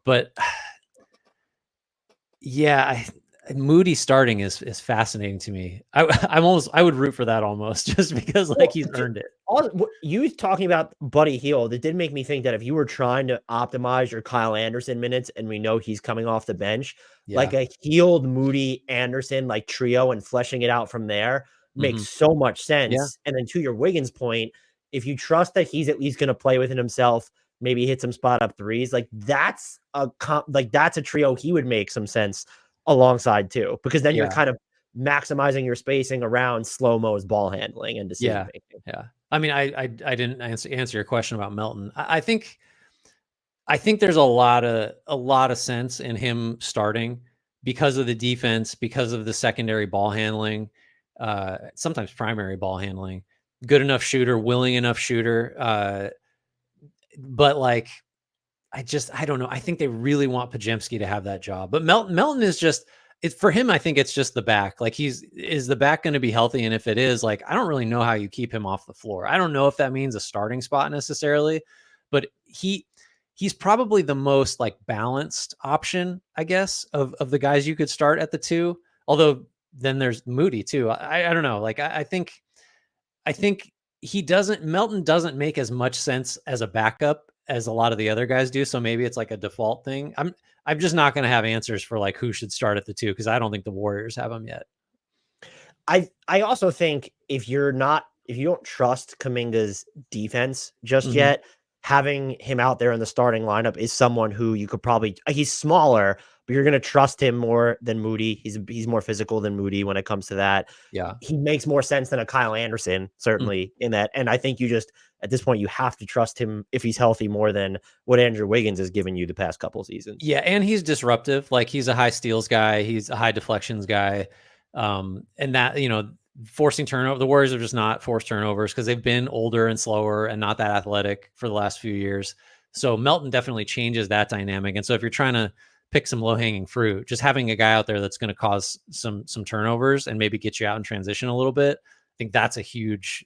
But yeah, Moody starting is fascinating to me. I would root for that almost just because like he's earned it. You talking about Buddy Hield, it did make me think that if you were trying to optimize your Kyle Anderson minutes, and we know he's coming off the bench, like a Hield, Moody, Anderson like trio and fleshing it out from there makes so much sense. Yeah. And then to your Wiggins point, if you trust that he's at least going to play within himself, maybe hit some spot up threes, like that's a trio he would make some sense alongside too, because then you're kind of maximizing your spacing around slow-mo's ball handling and decision making. Yeah. I mean, I didn't answer your question about Melton. I think there's a lot of sense in him starting because of the defense, because of the secondary ball handling, sometimes primary ball handling, good enough shooter, willing enough shooter. But like, I don't know. I think they really want Podziemski to have that job, but Melton is just, it's for him. I think it's just the back. Like is the back going to be healthy? And if it is, like, I don't really know how you keep him off the floor. I don't know if that means a starting spot necessarily, but he's probably the most like balanced option, I guess, of the guys you could start at the two. Although then there's Moody too. I don't know. Like, I think Melton doesn't make as much sense as a backup as a lot of the other guys do. So maybe it's like a default thing. I'm just not going to have answers for like who should start at the two, because I don't think the Warriors have them yet. I also think if you don't trust Kuminga's defense just yet, having him out there in the starting lineup is someone who you could probably, he's smaller, but you're going to trust him more than Moody. He's more physical than Moody when it comes to that. Yeah. He makes more sense than a Kyle Anderson, certainly in that. And I think you just, at this point, you have to trust him if he's healthy more than what Andrew Wiggins has given you the past couple of seasons. Yeah. And he's disruptive. Like he's a high steals guy. He's a high deflections guy. And that, forcing turnover, the Warriors are just not forced turnovers because they've been older and slower and not that athletic for the last few years. So Melton definitely changes that dynamic. And so if you're trying to pick some low-hanging fruit, just having a guy out there that's going to cause some turnovers and maybe get you out in transition a little bit, I think that's a huge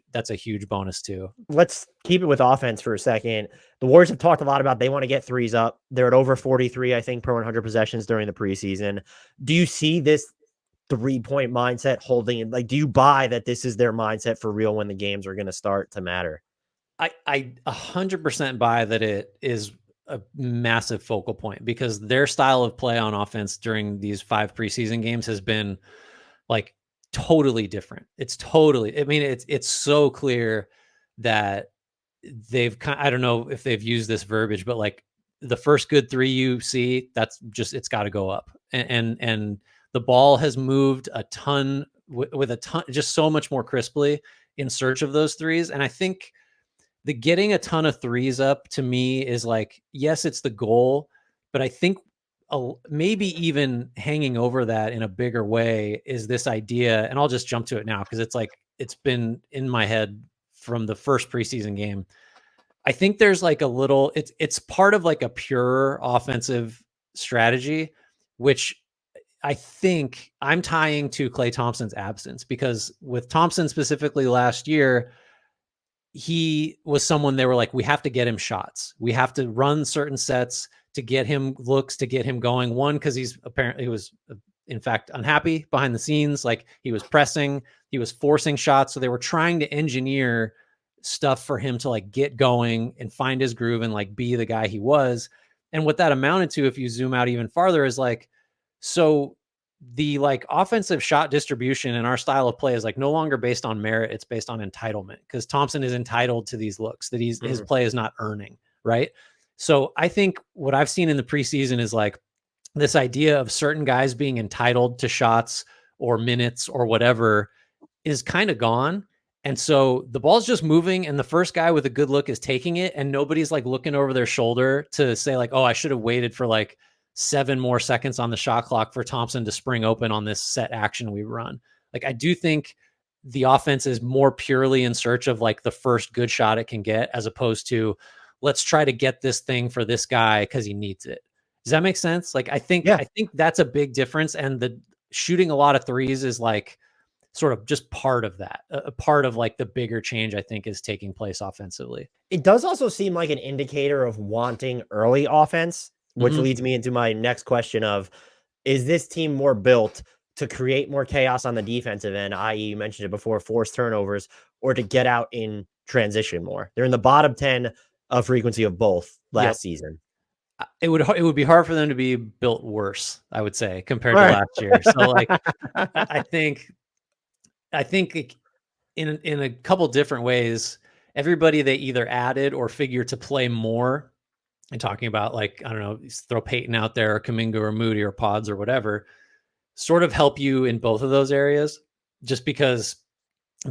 bonus too. Let's keep it with offense for a second. The Warriors have talked a lot about they want to get threes up. They're at over 43, I think, per 100 possessions during the preseason. Do you see this 3-point mindset holding? Like, do you buy that this is their mindset for real when the games are going to start to matter? I 100% buy that it is a massive focal point because their style of play on offense during these 5 preseason games has been like totally different. It's so clear that I don't know if they've used this verbiage, but like the first good 3 you see, that's just, it's got to go up. And the ball has moved a ton with a ton, just so much more crisply in search of those threes. And I think the getting a ton of threes up to me is like, yes, it's the goal, but I think maybe even hanging over that in a bigger way is this idea. And I'll just jump to it now because it's like, it's been in my head from the first preseason game. I think there's like a little, it's part of like a pure offensive strategy, which I think I'm tying to Klay Thompson's absence, because with Thompson specifically last year, he was someone they were like, we have to get him shots. We have to run certain sets to get him looks, to get him going. One, because he was in fact unhappy behind the scenes. Like he was pressing, he was forcing shots. So they were trying to engineer stuff for him to like get going and find his groove and like be the guy he was. And what that amounted to, if you zoom out even farther, is like, so the like offensive shot distribution in our style of play is like no longer based on merit. It's based on entitlement, because Thompson is entitled to these looks that his play is not earning. Right. So I think what I've seen in the preseason is like this idea of certain guys being entitled to shots or minutes or whatever is kind of gone. And so the ball's just moving and the first guy with a good look is taking it, and nobody's like looking over their shoulder to say like, oh, I should have waited for like 7 more seconds on the shot clock for Thompson to spring open on this set action we run. Like, I do think the offense is more purely in search of like the first good shot it can get, as opposed to let's try to get this thing for this guy because he needs it. Does that make sense? Like, I think that's a big difference. And the shooting a lot of threes is like sort of just part of that, a part of like the bigger change I think is taking place offensively. It does also seem like an indicator of wanting early offense, which leads me into my next question of, is this team more built to create more chaos on the defensive end, i.e. you mentioned it before, force turnovers, or to get out in transition more? They're in the bottom 10 of frequency of both last season. It would be hard for them to be built worse, I would say, compared to last year. So like, I think in a couple different ways, everybody they either added or figured to play more, and talking about like, I don't know, throw Peyton out there or Kuminga or Moody or Pods or whatever, sort of help you in both of those areas, just because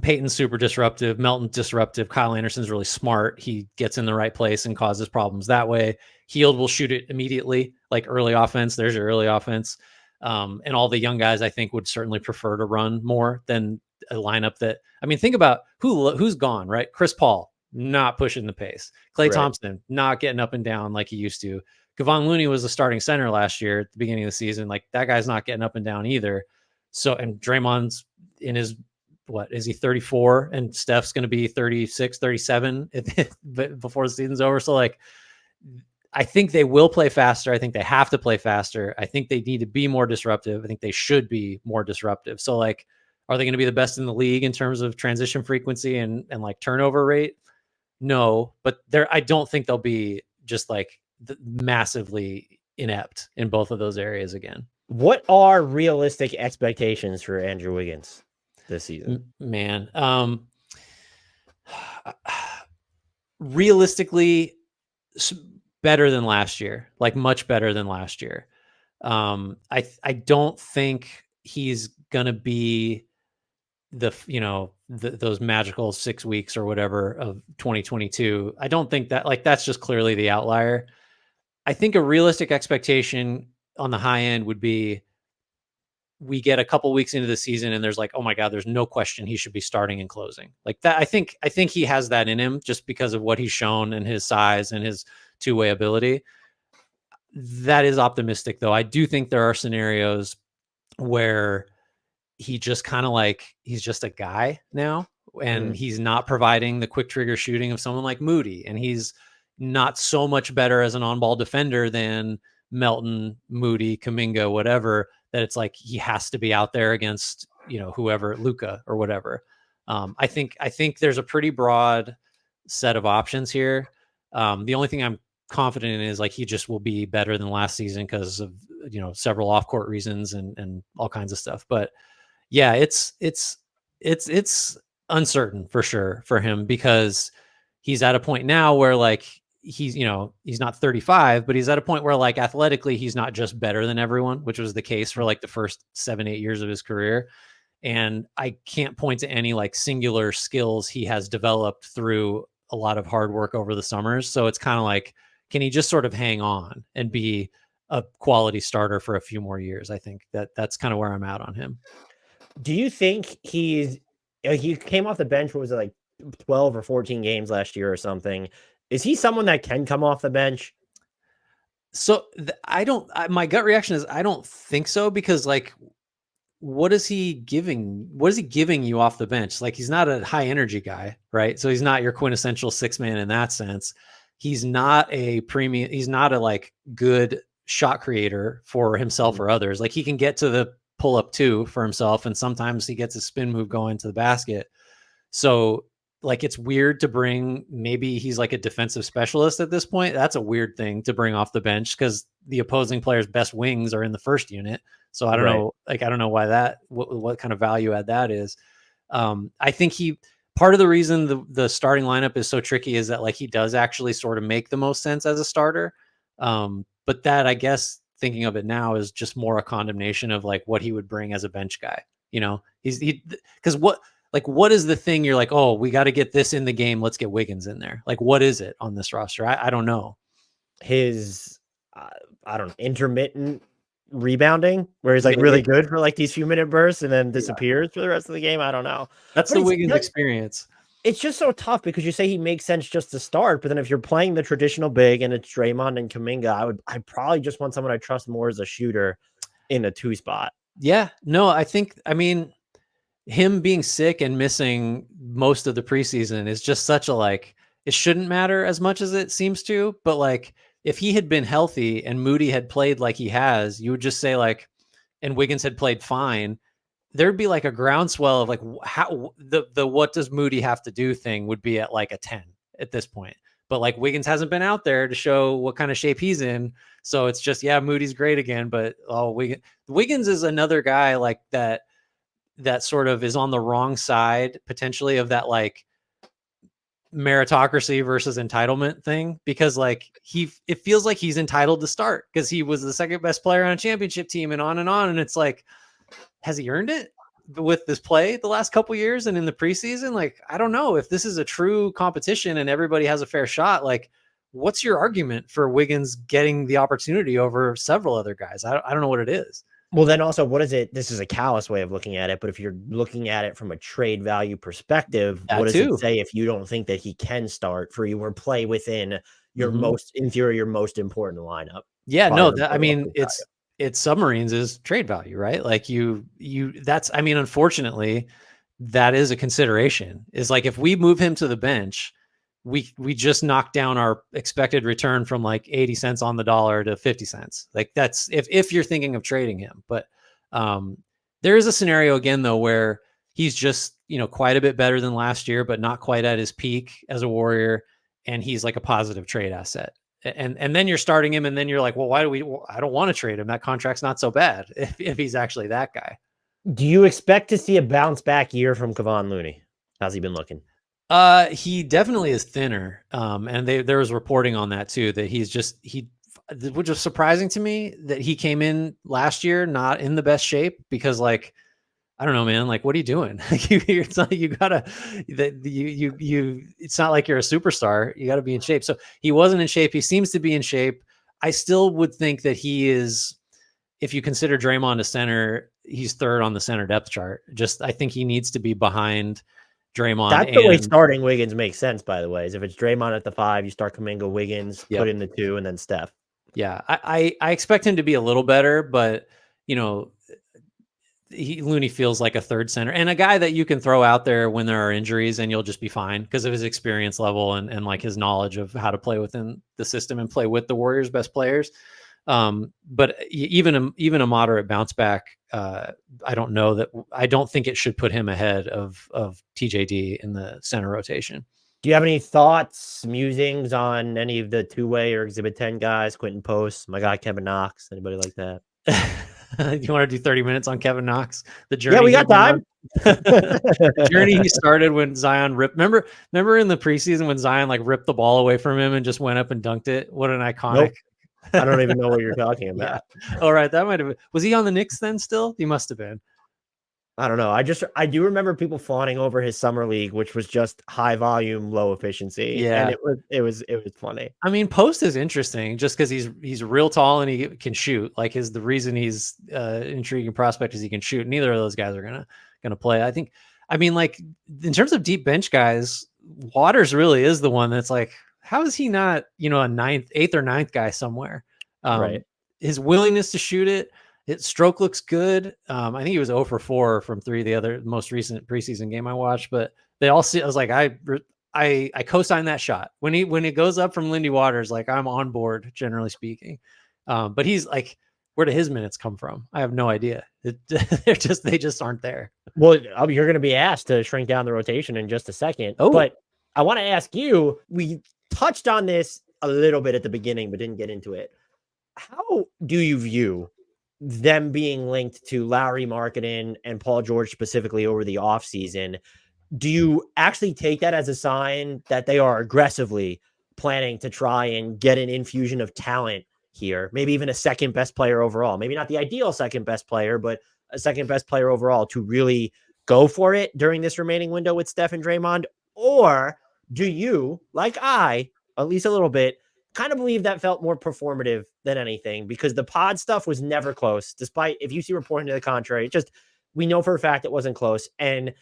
Peyton's super disruptive, Melton's disruptive, Kyle Anderson's really smart. He gets in the right place and causes problems that way. Hield will shoot it immediately, like early offense. There's your early offense. And all the young guys, I think, would certainly prefer to run more than a lineup that, I mean, think about who's gone, right? Chris Paul, not pushing the pace. Klay Thompson, not getting up and down like he used to. Kevon Looney was the starting center last year at the beginning of the season. Like, that guy's not getting up and down either. So, and Draymond's in his, what is he, 34? And Steph's going to be 36, 37 before the season's over. So like, I think they will play faster. I think they have to play faster. I think they need to be more disruptive. I think they should be more disruptive. So like, are they going to be the best in the league in terms of transition frequency and like turnover rate? No, but I don't think they'll be just like massively inept in both of those areas again. What are realistic expectations for Andrew Wiggins this season? Man, realistically, better than last year, like much better than last year. I don't think he's gonna be those magical 6 weeks or whatever of 2022. I don't think that, like, that's just clearly the outlier. I think a realistic expectation on the high end would be we get a couple weeks into the season and there's like, oh my God, there's no question he should be starting and closing like that. I think he has that in him just because of what he's shown and his size and his two-way ability. That is optimistic though. I do think there are scenarios where he just kind of like, he's just a guy now and he's not providing the quick trigger shooting of someone like Moody. And he's not so much better as an on-ball defender than Melton, Moody, Kuminga, whatever, that it's like he has to be out there against, whoever, Luka or whatever. I think there's a pretty broad set of options here. The only thing I'm confident in is like he just will be better than last season because of several off-court reasons and all kinds of stuff. But yeah, it's uncertain for sure for him because he's at a point now where like he's not 35, but he's at a point where like athletically he's not just better than everyone, which was the case for like the first 7-8 years of his career. And I can't point to any like singular skills he has developed through a lot of hard work over the summers. So it's kind of like, can he just sort of hang on and be a quality starter for a few more years? I think that's kind of where I'm at on him. Do you think he came off the bench? What was it, like 12 or 14 games last year or something? Is he someone that can come off the bench? So my gut reaction is I don't think so, because like, what is he giving? What is he giving you off the bench? Like, he's not a high energy guy, right? So he's not your quintessential 6-man in that sense. He's not a premium. He's not a like good shot creator for himself or others. Like, he can get to the pull up too for himself. And sometimes he gets a spin move going to the basket. So like, it's weird to bring, maybe he's like a defensive specialist at this point. That's a weird thing to bring off the bench because the opposing player's best wings are in the first unit. So I don't know, like, I don't know why what kind of value add that is. I think part of the reason the starting lineup is so tricky is that like he does actually sort of make the most sense as a starter. But that, I guess, thinking of it now, is just more a condemnation of like what he would bring as a bench guy. Because what is the thing you're like, oh, we got to get this in the game, let's get Wiggins in there. Like, what is it on this roster? I don't know. His, I don't know, intermittent rebounding, where he's like really good for like these few minute bursts and then disappears for the rest of the game. I don't know. That's the Wiggins experience. It's just so tough because you say he makes sense just to start, but then if you're playing the traditional big and it's Draymond and Kuminga, I'd probably just want someone I trust more as a shooter in a 2 spot. Yeah, no, I mean, him being sick and missing most of the preseason is just such a like, it shouldn't matter as much as it seems to, but like, if he had been healthy and Moody had played like he has, you would just say like, and Wiggins had played fine, there'd be like a groundswell of like how the what does Moody have to do thing would be at like a 10 at this point. But like, Wiggins hasn't been out there to show what kind of shape he's in. So it's just, yeah, Moody's great again, but Wiggins is another guy like that sort of is on the wrong side potentially of that like meritocracy versus entitlement thing, because like it feels like he's entitled to start because he was the second best player on a championship team and on. And it's like, has he earned it with this play the last couple years and in the preseason? Like, I don't know if this is a true competition and everybody has a fair shot. Like, what's your argument for Wiggins getting the opportunity over several other guys? I don't know what it is. Well, then also, what is it? This is a callous way of looking at it, but if you're looking at it from a trade value perspective, what does it say if you don't think that he can start for you or play within your most inferior, most important lineup? Yeah, no, I mean, it's submarines is trade value, right? Like that's, I mean, unfortunately, that is a consideration. Is like, if we move him to the bench, we just knock down our expected return from like 80 cents on the dollar to 50 cents. Like, that's if you're thinking of trading him. But there is a scenario again though where he's just, quite a bit better than last year, but not quite at his peak as a Warrior, and he's like a positive trade asset. And then you're starting him, and then you're like, well, I don't want to trade him. That contract's not so bad if he's actually that guy. Do you expect to see a bounce back year from Kevon Looney? How's he been looking? He definitely is thinner. And there was reporting on that too, that which was surprising to me that he came in last year not in the best shape, because like, I don't know, man. Like, what are you doing? It's not, you gotta, that it's not like you're a superstar. You gotta be in shape. So he wasn't in shape. He seems to be in shape. I still would think that he is, if you consider Draymond a center, he's third on the center depth chart. I think he needs to be behind Draymond. That's the way starting Wiggins makes sense, by the way, is if it's Draymond at the 5, you start Kuminga, Wiggins, put in the 2, and then Steph. Yeah, I expect him to be a little better, but Looney feels like a third center and a guy that you can throw out there when there are injuries and you'll just be fine because of his experience level and like his knowledge of how to play within the system and play with the Warriors' best players. But even a moderate bounce back, I don't think it should put him ahead of TJD in the center rotation. Do you have any thoughts, musings on any of the two-way or Exhibit 10 guys, Quinten Post, my guy Kevon Knox, anybody like that? You want to do 30 minutes on Kevon Knox? The journey. Yeah, we got time. The journey he started when Zion ripped. Remember in the preseason when Zion like ripped the ball away from him and just went up and dunked it? What an iconic. Nope. I don't even know what you're talking about. Yeah. All right. That might have been. Was he on the Knicks then still? He must have been. I don't know. I do remember people fawning over his summer league, which was just high volume, low efficiency. Yeah. And it was funny. I mean, Post is interesting just because he's real tall and he can shoot. Like the reason he's intriguing prospect is he can shoot. Neither of those guys are gonna play. I mean, like in terms of deep bench guys, Waters really is the one that's like, how is he not, a eighth or ninth guy somewhere? Right. His willingness to shoot it. His stroke looks good. I think he was 0 for 4 from 3 the other most recent preseason game I watched, but they all see. I was like, I co-sign that shot when it goes up from Lindy Waters. Like I'm on board, generally speaking. But he's like, where do his minutes come from? I have no idea. They just aren't there. Well, you're going to be asked to shrink down the rotation in just a second. Oh. But I want to ask you. We touched on this a little bit at the beginning, but didn't get into it. How do you view them being linked to Lowry Markkanen and Paul George specifically over the offseason? Do you actually take that as a sign that they are aggressively planning to try and get an infusion of talent here? Maybe even a second best player overall. Maybe not the ideal second best player, but a second best player overall to really go for it during this remaining window with Steph and Draymond? Or do you, like I, at least a little bit, kind of believe that felt more performative than anything, because the pod stuff was never close, despite if you see reporting to the contrary, we know for a fact it wasn't close. And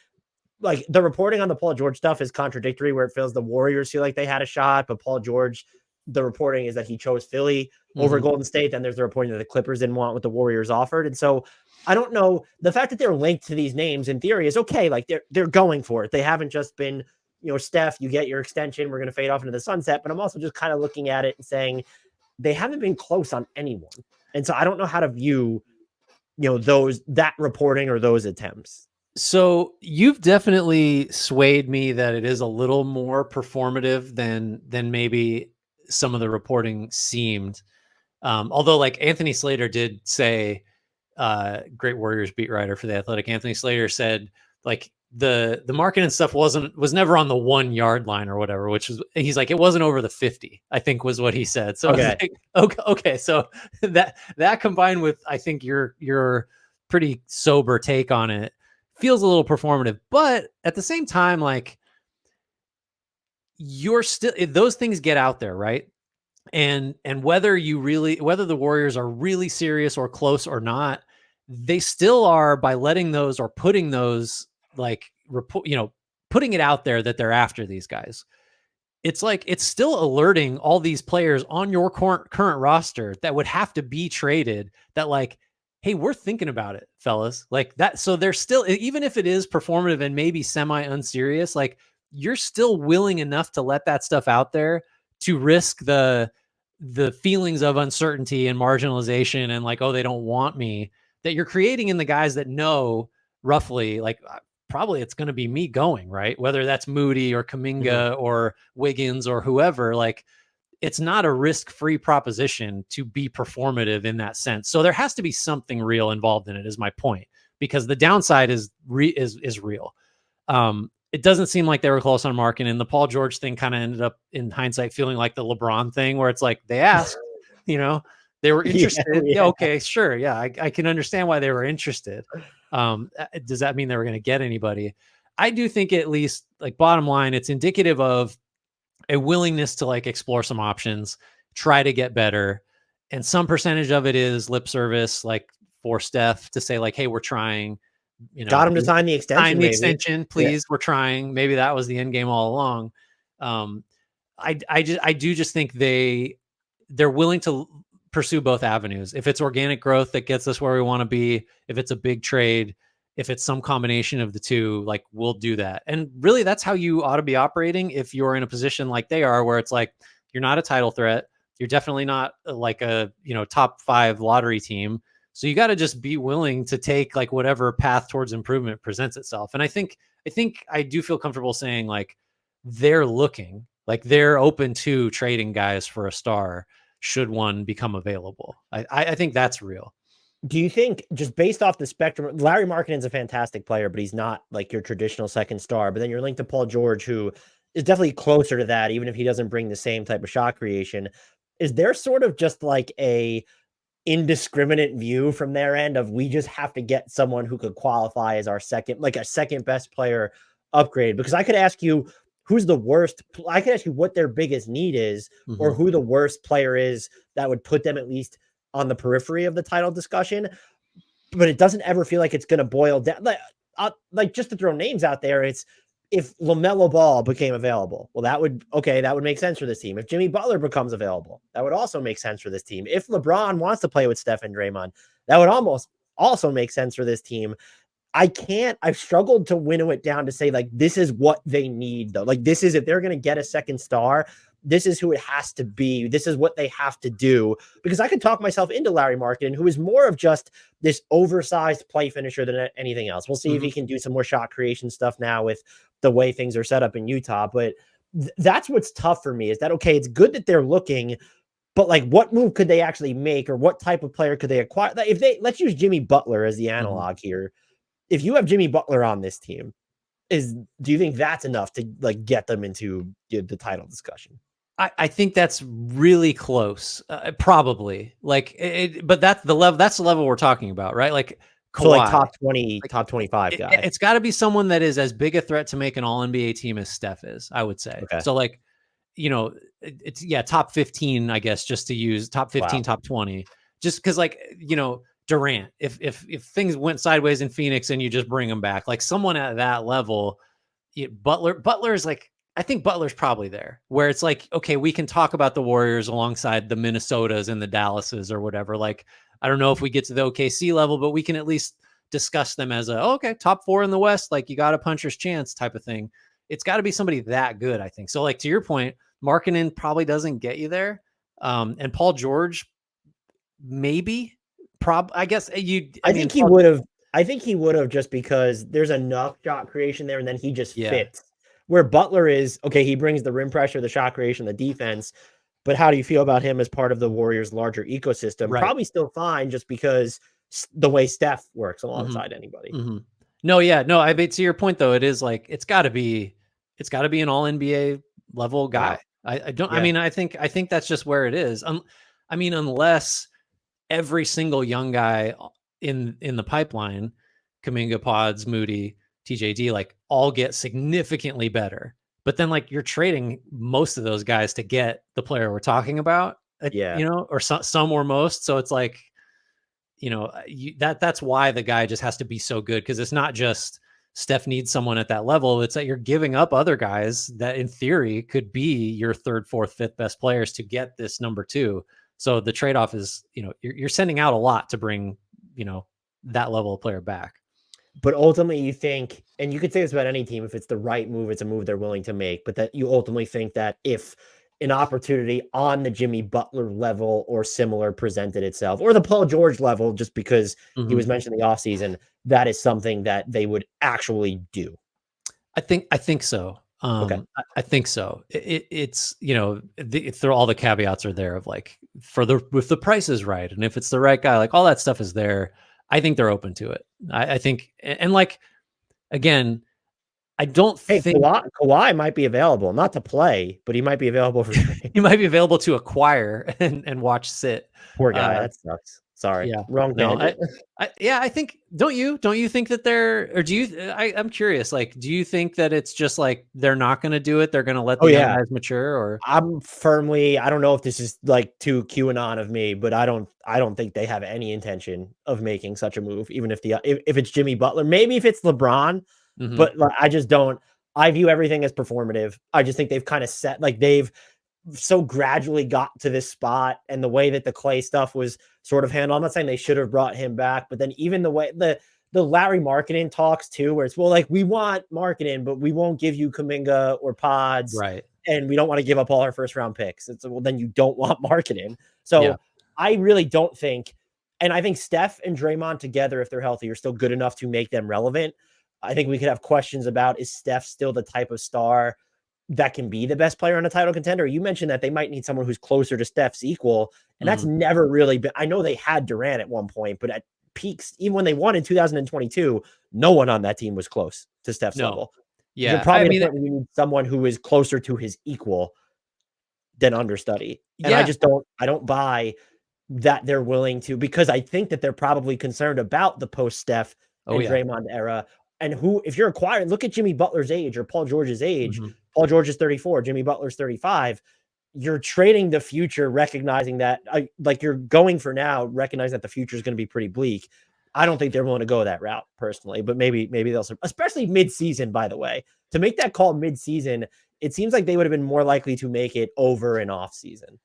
like the reporting on the Paul George stuff is contradictory, where it feels the Warriors feel like they had a shot, but Paul George, the reporting is that he chose Philly over Golden State. Then there's the reporting that the Clippers didn't want what the Warriors offered. And so I don't know, the fact that they're linked to these names in theory is okay. Like they're going for it. They haven't just been, Steph, you get your extension, we're going to fade off into the sunset. But I'm also just kind of looking at it and saying they haven't been close on anyone. And so I don't know how to view, that reporting or those attempts. So you've definitely swayed me that it is a little more performative than maybe some of the reporting seemed. Although like Anthony Slater did say, great Warriors beat writer for The Athletic, Anthony Slater said like, the marketing stuff was never on the 1 yard line or whatever, which is, he's like, it wasn't over the 50, I think was what he said. So okay. Okay. So that combined with, I think your pretty sober take on it feels a little performative, but at the same time, like you're still, those things get out there. Right. And whether the Warriors are really serious or close or not, they still are, by letting those or putting those, like putting it out there that they're after these guys. It's like, it's still alerting all these players on your current roster that would have to be traded, that like, hey, we're thinking about it, fellas, like that. So they're still, even if it is performative and maybe semi unserious, like you're still willing enough to let that stuff out there to risk the feelings of uncertainty and marginalization and like, oh, they don't want me, that you're creating in the guys that know roughly like, probably it's going to be me going, right? Whether that's Moody or Kuminga or Wiggins or whoever, like it's not a risk-free proposition to be performative in that sense. So there has to be something real involved in it, is my point, because the downside is real. it doesn't seem like they were close on marking. And the Paul George thing kind of ended up in hindsight feeling like the LeBron thing, where it's like they asked, you know, they were interested. Yeah, okay, sure. Yeah, I can understand why they were interested. Does that mean they were going to get anybody? I do think, at least, like, bottom line, it's indicative of a willingness to like explore some options, try to get better. And some percentage of it is lip service, like for Steph to say like, hey, we're trying, got him to sign the extension. Please. We're trying. Maybe that was the end game all along. I do just think they're willing to pursue both avenues. If it's organic growth that gets us where we want to be, if it's a big trade, if it's some combination of the two, like, we'll do that. And really, that's how you ought to be operating if you're in a position like they are, where it's like, you're not a title threat. You're definitely not like a, top 5 lottery team. So you got to just be willing to take like whatever path towards improvement presents itself. And I think I do feel comfortable saying like they're looking, like they're open to trading guys for a star should one become available. I think that's real. Do you think, just based off the spectrum, Larry Markkanen's a fantastic player, but he's not like your traditional second star. But then you're linked to Paul George, who is definitely closer to that, even if he doesn't bring the same type of shot creation. Is there sort of just like a indiscriminate view from their end of, we just have to get someone who could qualify as our second, like a second best player upgrade? Because I could ask you who's the worst. I could ask you what their biggest need is, or who the worst player is that would put them at least on the periphery of the title discussion, but it doesn't ever feel like it's going to boil down. Like, just to throw names out there, it's, if LaMelo Ball became available, well, that would make sense for this team. If Jimmy Butler becomes available, that would also make sense for this team. If LeBron wants to play with Steph and Draymond, that would almost also make sense for this team. I've struggled to winnow it down to say, like, this is what they need, though. Like, this is, if they're going to get a second star, this is who it has to be. This is what they have to do. Because I could talk myself into Larry Markkinen, who is more of just this oversized play finisher than anything else. We'll see if he can do some more shot creation stuff now with the way things are set up in Utah. But that's what's tough for me, is that, okay, it's good that they're looking, but like, what move could they actually make, or what type of player could they acquire? If they, let's use Jimmy Butler as the analog here. If you have Jimmy Butler on this team, do you think that's enough to like get them into the title discussion? I think that's really close, probably. Like, but that's the level. That's the level we're talking about, right? Like, Kawhi, so like top 20, like, top 25 guy. It's got to be someone that is as big a threat to make an All NBA team as Steph is, I would say. Okay. So like, it's top 15, I guess, just to use top 15, top 20, just because, like, Durant, if things went sideways in Phoenix and you just bring them back, like someone at that level, Butler's like, I think Butler's probably there, where it's like, okay, we can talk about the Warriors alongside the Minnesotas and the Dallases or whatever. Like, I don't know if we get to the OKC level, but we can at least discuss them as top 4 in the West. Like, you got a puncher's chance type of thing. It's got to be somebody that good, I think. So like, to your point, Markkanen probably doesn't get you there. And Paul George, maybe, I guess I think he would have, just because there's enough shot creation there, and then he just fits. Where Butler is, okay, he brings the rim pressure, the shot creation, the defense, but how do you feel about him as part of the Warriors' larger ecosystem? Right. Probably still fine, just because the way Steph works alongside anybody. No, I mean, to your point though, it is like, it's got to be an All NBA level guy. Wow. I mean, I think that's just where it is. I mean, unless every single young guy in the pipeline, Kuminga, Pods, Moody, TJD, like, all get significantly better. But then, like, you're trading most of those guys to get the player we're talking about, or some or most. So it's like, that's why the guy just has to be so good, because it's not just Steph needs someone at that level. It's that you're giving up other guys that in theory could be your 3rd, 4th, 5th best players to get this number 2. So the trade-off is, you're sending out a lot to bring, that level of player back. But ultimately, you think, and you could say this about any team, if it's the right move, it's a move they're willing to make, but that you ultimately think that if an opportunity on the Jimmy Butler level or similar presented itself, or the Paul George level, just because he was mentioned in the offseason, that is something that they would actually do. I think so. Okay. I think so. It's, all the caveats are there of like, if the price is right, and if it's the right guy, like, all that stuff is there. I think they're open to it. I think, and like, again, I don't Hey, think Kawhi might be available, not to play, but he might be available for trade. he might be available to acquire and watch sit. Poor guy, that sucks. Sorry, Yeah. wrong No, tangent. I think, don't you think that or do you, I'm curious, like, do you think that it's just like, they're not going to do it? They're going to let Oh the young yeah, guys mature, or? I don't know if this is like too QAnon of me, but I don't think they have any intention of making such a move, even if it's Jimmy Butler, maybe if it's LeBron, Mhm. but like, I just don't. I view everything as performative. I just think they've kind of set like they've so gradually got to this spot, and the way that the Clay stuff was sort of handled. I'm not saying they should have brought him back, but then even the way the Larry Marketing talks too, where it's, well, like, we want Marketing, but we won't give you Kuminga or Pods, Right. and we don't want to give up all our first round picks. It's, well, then you don't want Marketing. Yeah. So I really don't think, and I think Steph and Draymond together, if they're healthy, are still good enough to make them relevant. I think we could have questions about, is Steph still the type of star that can be the best player on a title contender? You mentioned that they might need someone who's closer to Steph's equal, and that's Mhm. never really been. I know they had Durant at one point, but at peaks, even when they won in 2022, no one on that team was close to Steph's No. level. You're Yeah. I probably at a mean, point where you need someone who is closer to his equal than understudy. And yeah. I don't buy that they're willing to, because I think that they're probably concerned about the post Steph Oh and yeah. Draymond era. And who, if you're acquiring, look at Jimmy Butler's age or Paul George's age. Mhm. Paul George is 34, Jimmy Butler's 35. You're trading the future, recognizing that, like, you're going for now, recognize that the future is going to be pretty bleak. I don't think they're willing to go that route personally, but maybe they'll, especially mid-season, by the way, to make that call mid-season. It seems like they would have been more likely to make it over and off season.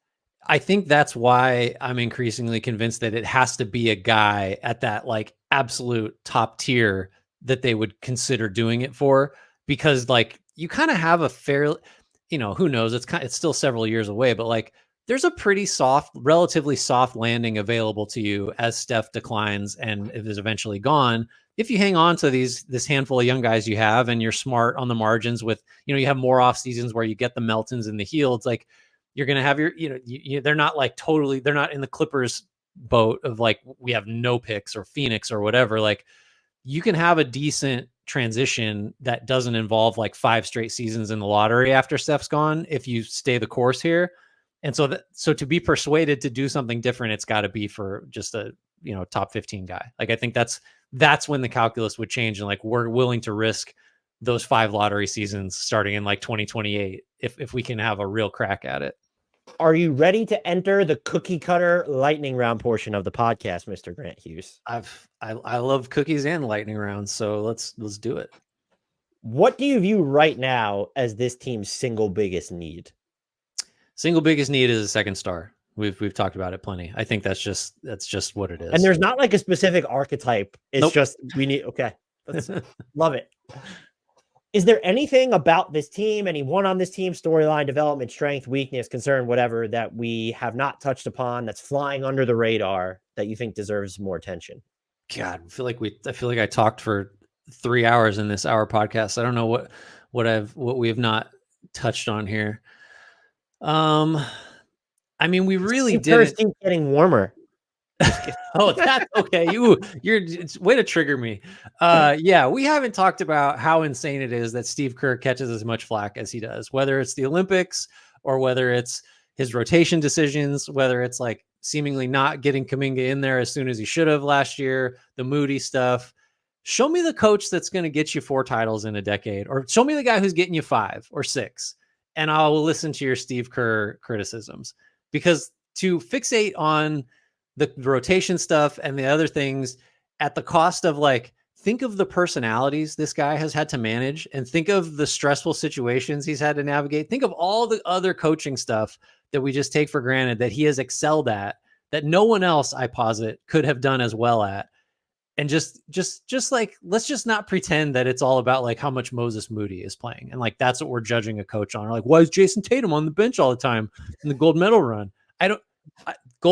I think that's why I'm increasingly convinced that it has to be a guy at that like absolute top tier that they would consider doing it for, because like you kind of have a fair, who knows, it's still several years away, but like there's a pretty relatively soft landing available to you as Steph declines and is eventually gone. If you hang on to this handful of young guys you have, and you're smart on the margins with, you have more off seasons where you get the Meltons and the Hields, like you're going to have your, they're not like they're not in the Clippers boat of like, we have no picks, or Phoenix or whatever. Like you can have a decent transition that doesn't involve like 5 straight seasons in the lottery after Steph's gone, if you stay the course here. And so to be persuaded to do something different, it's got to be for just a, top 15 guy. Like, I think that's when the calculus would change. And like, we're willing to risk those 5 lottery seasons starting in like 2028 if we can have a real crack at it. Are you ready to enter the cookie cutter lightning round portion of the podcast, Mr. Grant Hughes? I love cookies and lightning rounds, so let's do it. What do you view right now as this team's single biggest need? Single biggest need is a second star. We've talked about it plenty. I think that's just what it is. And there's not like a specific archetype. It's just we need. Okay, love it. Is there anything about this team, anyone on this team, storyline, development, strength, weakness, concern, whatever, that we have not touched upon, that's flying under the radar, that you think deserves more attention? God, I feel like I talked for 3 hours in this hour podcast. I don't know what we have not touched on here. I mean, we really didn't. Keep getting warmer. Oh, that's okay. You're way to trigger me. Yeah, we haven't talked about how insane it is that Steve Kerr catches as much flack as he does, whether it's the Olympics or whether it's his rotation decisions, whether it's like seemingly not getting Kuminga in there as soon as he should have last year, the Moody stuff. Show me the coach that's going to get you 4 titles in a decade, or show me the guy who's getting you 5 or 6, and I'll listen to your Steve Kerr criticisms. Because to fixate on the rotation stuff and the other things at the cost of, like, think of the personalities this guy has had to manage, and think of the stressful situations he's had to navigate. Think of all the other coaching stuff that we just take for granted that he has excelled at, that no one else, I posit, could have done as well at. And just like, let's just not pretend that it's all about like how much Moses Moody is playing. And like, that's what we're judging a coach on. Or like, why is Jason Tatum on the bench all the time in the gold medal run? Don't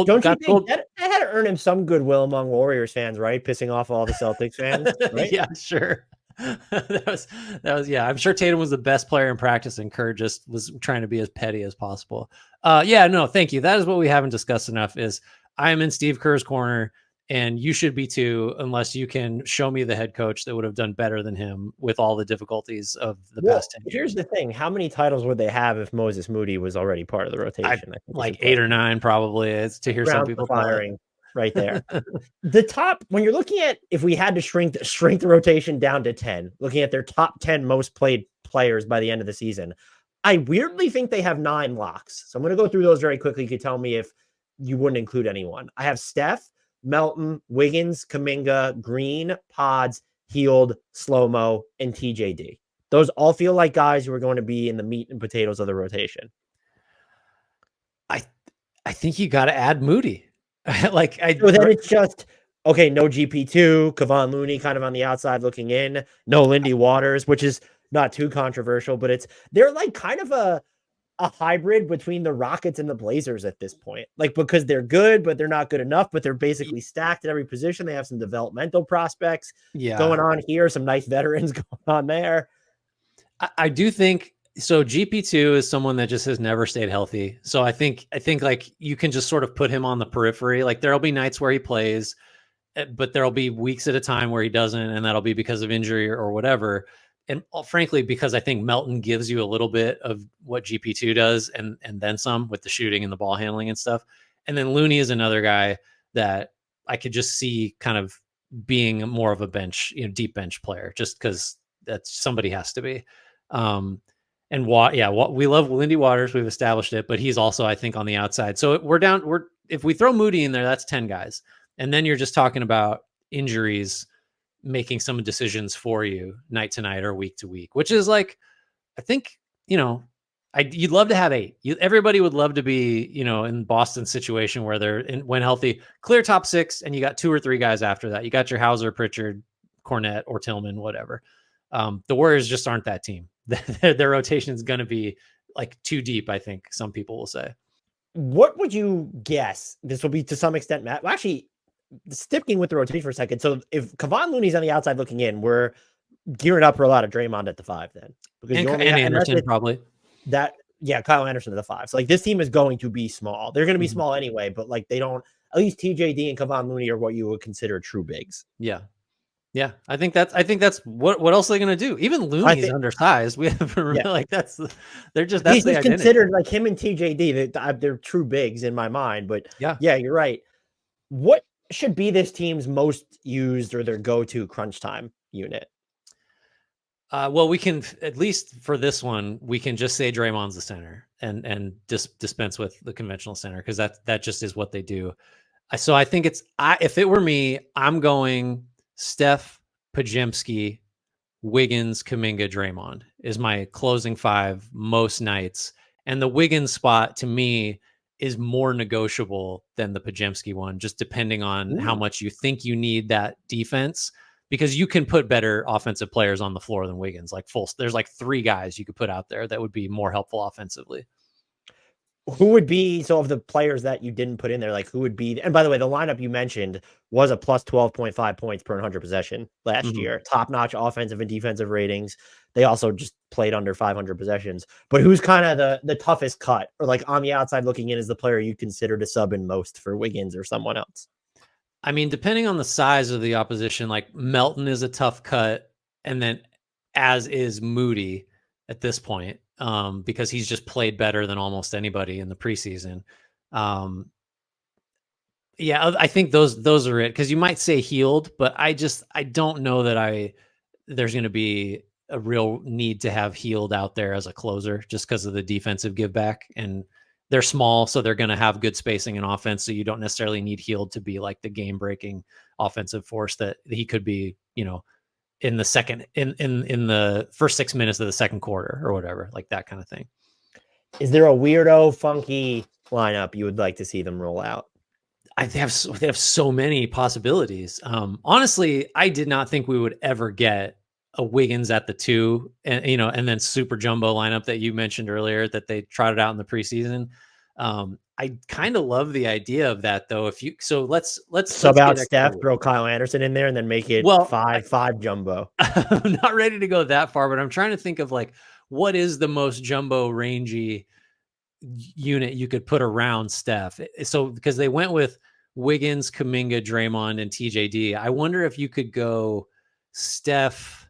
you think that had to earn him some goodwill among Warriors fans, right? Pissing off all the Celtics fans, right? Yeah, sure. that was, yeah. I'm sure Tatum was the best player in practice, and Kerr just was trying to be as petty as possible. Yeah, no, thank you. That is what we haven't discussed enough. Is I am in Steve Kerr's corner, And you should be too, unless you can show me the head coach that would have done better than him with all the difficulties of the past 10 years. Here's the thing. How many titles would they have if Moses Moody was already part of the rotation? I think like 8 or 9, probably. It's to hear some people firing right there. The top, when you're looking at, if we had to shrink the rotation down to 10, looking at their top 10 most played players by the end of the season, I weirdly think they have 9 locks. So I'm going to go through those very quickly. You could tell me if you wouldn't include anyone. I have Steph, Melton, Wiggins, Kuminga, Green, Pods, Hield, Slow-Mo, and TJD. Those all feel like guys who are going to be in the meat and potatoes of the rotation. I think you got to add Moody. So then it's just, okay, no GP2, Kevon Looney kind of on the outside looking in, no Lindy Waters, which is not too controversial, but they're like kind of a hybrid between the Rockets and the Blazers at this point. Like, because they're good, but they're not good enough, but they're basically stacked at every position. They have some developmental prospects going on here, some nice veterans going on there. I do think so. GP2 is someone that just has never stayed healthy. So I think like you can just sort of put him on the periphery. Like there'll be nights where he plays, but there'll be weeks at a time where he doesn't. And that'll be because of injury or whatever. And frankly, because I think Melton gives you a little bit of what GP2 does and then some with the shooting and the ball handling and stuff. And then Looney is another guy that I could just see kind of being more of a bench, deep bench player, just because that's somebody has to be. We love Lindy Waters. We've established it, but he's also, I think, on the outside. So if we throw Moody in there, that's 10 guys. And then you're just talking about injuries, making some decisions for you night to night or week to week, which is like, I think, you'd love to have 8. Everybody would love to be, in Boston's situation where they're when healthy, clear top 6. And you got 2 or 3 guys after that. You got your Hauser, Pritchard, Cornette, or Tillman, whatever. The Warriors just aren't that team. Their rotation is going to be like too deep, I think some people will say. What would you guess? This will be to some extent, Matt. Well, actually, sticking with the rotation for a second. So if Kevon Looney's on the outside looking in, we're gearing up for a lot of Draymond at the 5 then. Because and Anderson probably. Kyle Anderson at the 5. So like this team is going to be small. They're going to be small anyway, but like they don't, at least TJD and Kevon Looney are what you would consider true bigs. Yeah. Yeah, I think that's what else are they going to do? Even Looney's undersized. We have like that's the identity. Considered like him and TJD. They're true bigs in my mind. But yeah, you're right. What should be this team's most used or their go-to crunch time unit? Well, we can, at least for this one, we can just say Draymond's the center and dispense with the conventional center because that just is what they do. So I think if it were me, I'm going Steph, Podziemski, Wiggins, Kuminga, Draymond is my closing 5 most nights. And the Wiggins spot to me is more negotiable than the Podziemski one, just depending on how much you think you need that defense, because you can put better offensive players on the floor than Wiggins. There's like 3 guys you could put out there that would be more helpful offensively. Who would be, so of the players that you didn't put in there, like who would be, and by the way, the lineup you mentioned was a plus 12.5 points per 100 possession last year, top-notch offensive and defensive ratings. They also just played under 500 possessions, but who's kind of the toughest cut or like on the outside looking in is the player you consider to sub in most for Wiggins or someone else? I mean, depending on the size of the opposition, like Melton is a tough cut. And then as is Moody at this point. Because he's just played better than almost anybody in the preseason. I think those are it. Because you might say Hield, but I don't know that there's going to be a real need to have Hield out there as a closer just because of the defensive give back. And they're small, so they're going to have good spacing and offense. So you don't necessarily need Hield to be like the game breaking offensive force that he could be, in the second in the first 6 minutes of the second quarter or whatever, like that kind of thing. Is there a weirdo, funky lineup you would like to see them roll out? They have so many possibilities. Honestly, I did not think we would ever get a Wiggins at the 2 and then super jumbo lineup that you mentioned earlier that they trotted out in the preseason. I kind of love the idea of that though. Let's sub out Steph, throw Kyle Anderson in there and then make it 5 jumbo. I'm not ready to go that far, but I'm trying to think of like, what is the most jumbo rangy unit you could put around Steph? So, because they went with Wiggins, Kuminga, Draymond, and TJD. I wonder if you could go Steph,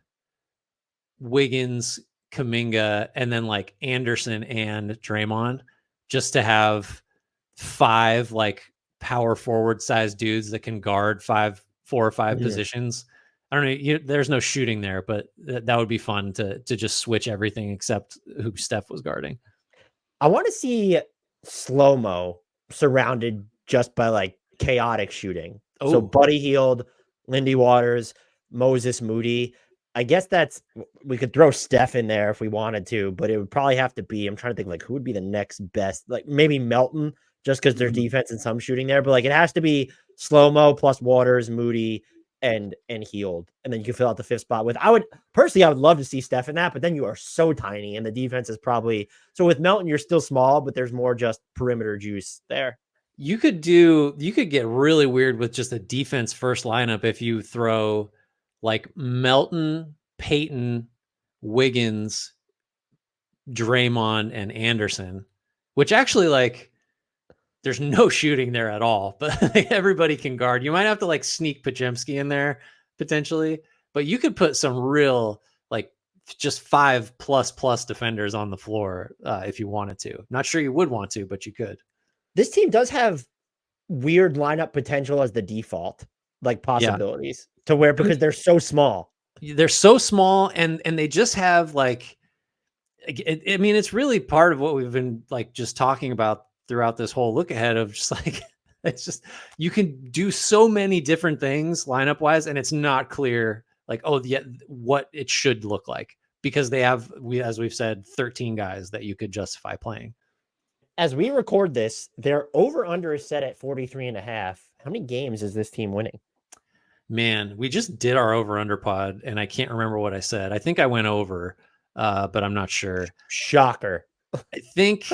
Wiggins, Kuminga, and then like Anderson and Draymond, just to have 5 like power forward size dudes that can guard 4 or 5 positions. I don't know. There's no shooting there, but that would be fun to just switch everything except who Steph was guarding. I want to see slow-mo surrounded just by like chaotic shooting. So Buddy Hield, Lindy Waters, Moses Moody. I guess we could throw Steph in there if we wanted to, but it would probably have to be, I'm trying to think like who would be the next best, like maybe Melton, just because there's defense and some shooting there, but like it has to be slow-mo plus Waters, Moody, and Hield, and then you can fill out the 5th spot with. I would love to see Steph in that, but then you are so tiny, and the defense is probably so. With Melton, you're still small, but there's more just perimeter juice there. You could get really weird with just a defense first lineup if you throw like Melton, Peyton, Wiggins, Draymond, and Anderson, which actually like there's no shooting there at all, but like, everybody can guard. You might have to like sneak Podziemski in there potentially, but you could put some real like just 5++ defenders on the floor if you wanted to. Not sure you would want to, but you could. This team does have weird lineup potential as the default, like possibilities to where, because they're so small. They're so small, and they just have like, I mean, it's really part of what we've been like just talking about throughout this whole look ahead of just like, it's just, you can do so many different things lineup wise, and it's not clear like, what it should look like, because they have, as we've said, 13 guys that you could justify playing. As we record this, their over-under is set at 43.5. How many games is this team winning? Man, we just did our over-under pod, and I can't remember what I said. I think I went over, but I'm not sure. Shocker. I think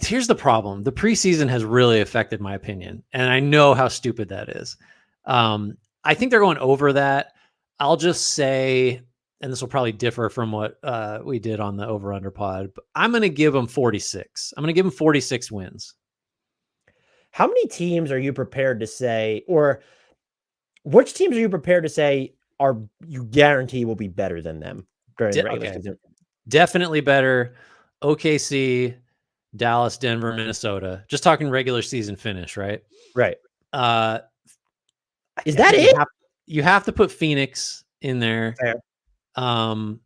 here's the problem. The preseason has really affected my opinion, and I know how stupid that is. I think they're going over that. I'll just say, and this will probably differ from what we did on the over-under pod, but I'm going to give them 46. I'm going to give them 46 wins. How many teams are you prepared to say, or which teams are you prepared to say you guarantee will be better than them during the regular season? Definitely better. OKC, Dallas, Denver, Minnesota. Just talking regular season finish, right? Right. Is that it? You have to put Phoenix in there. Fair. And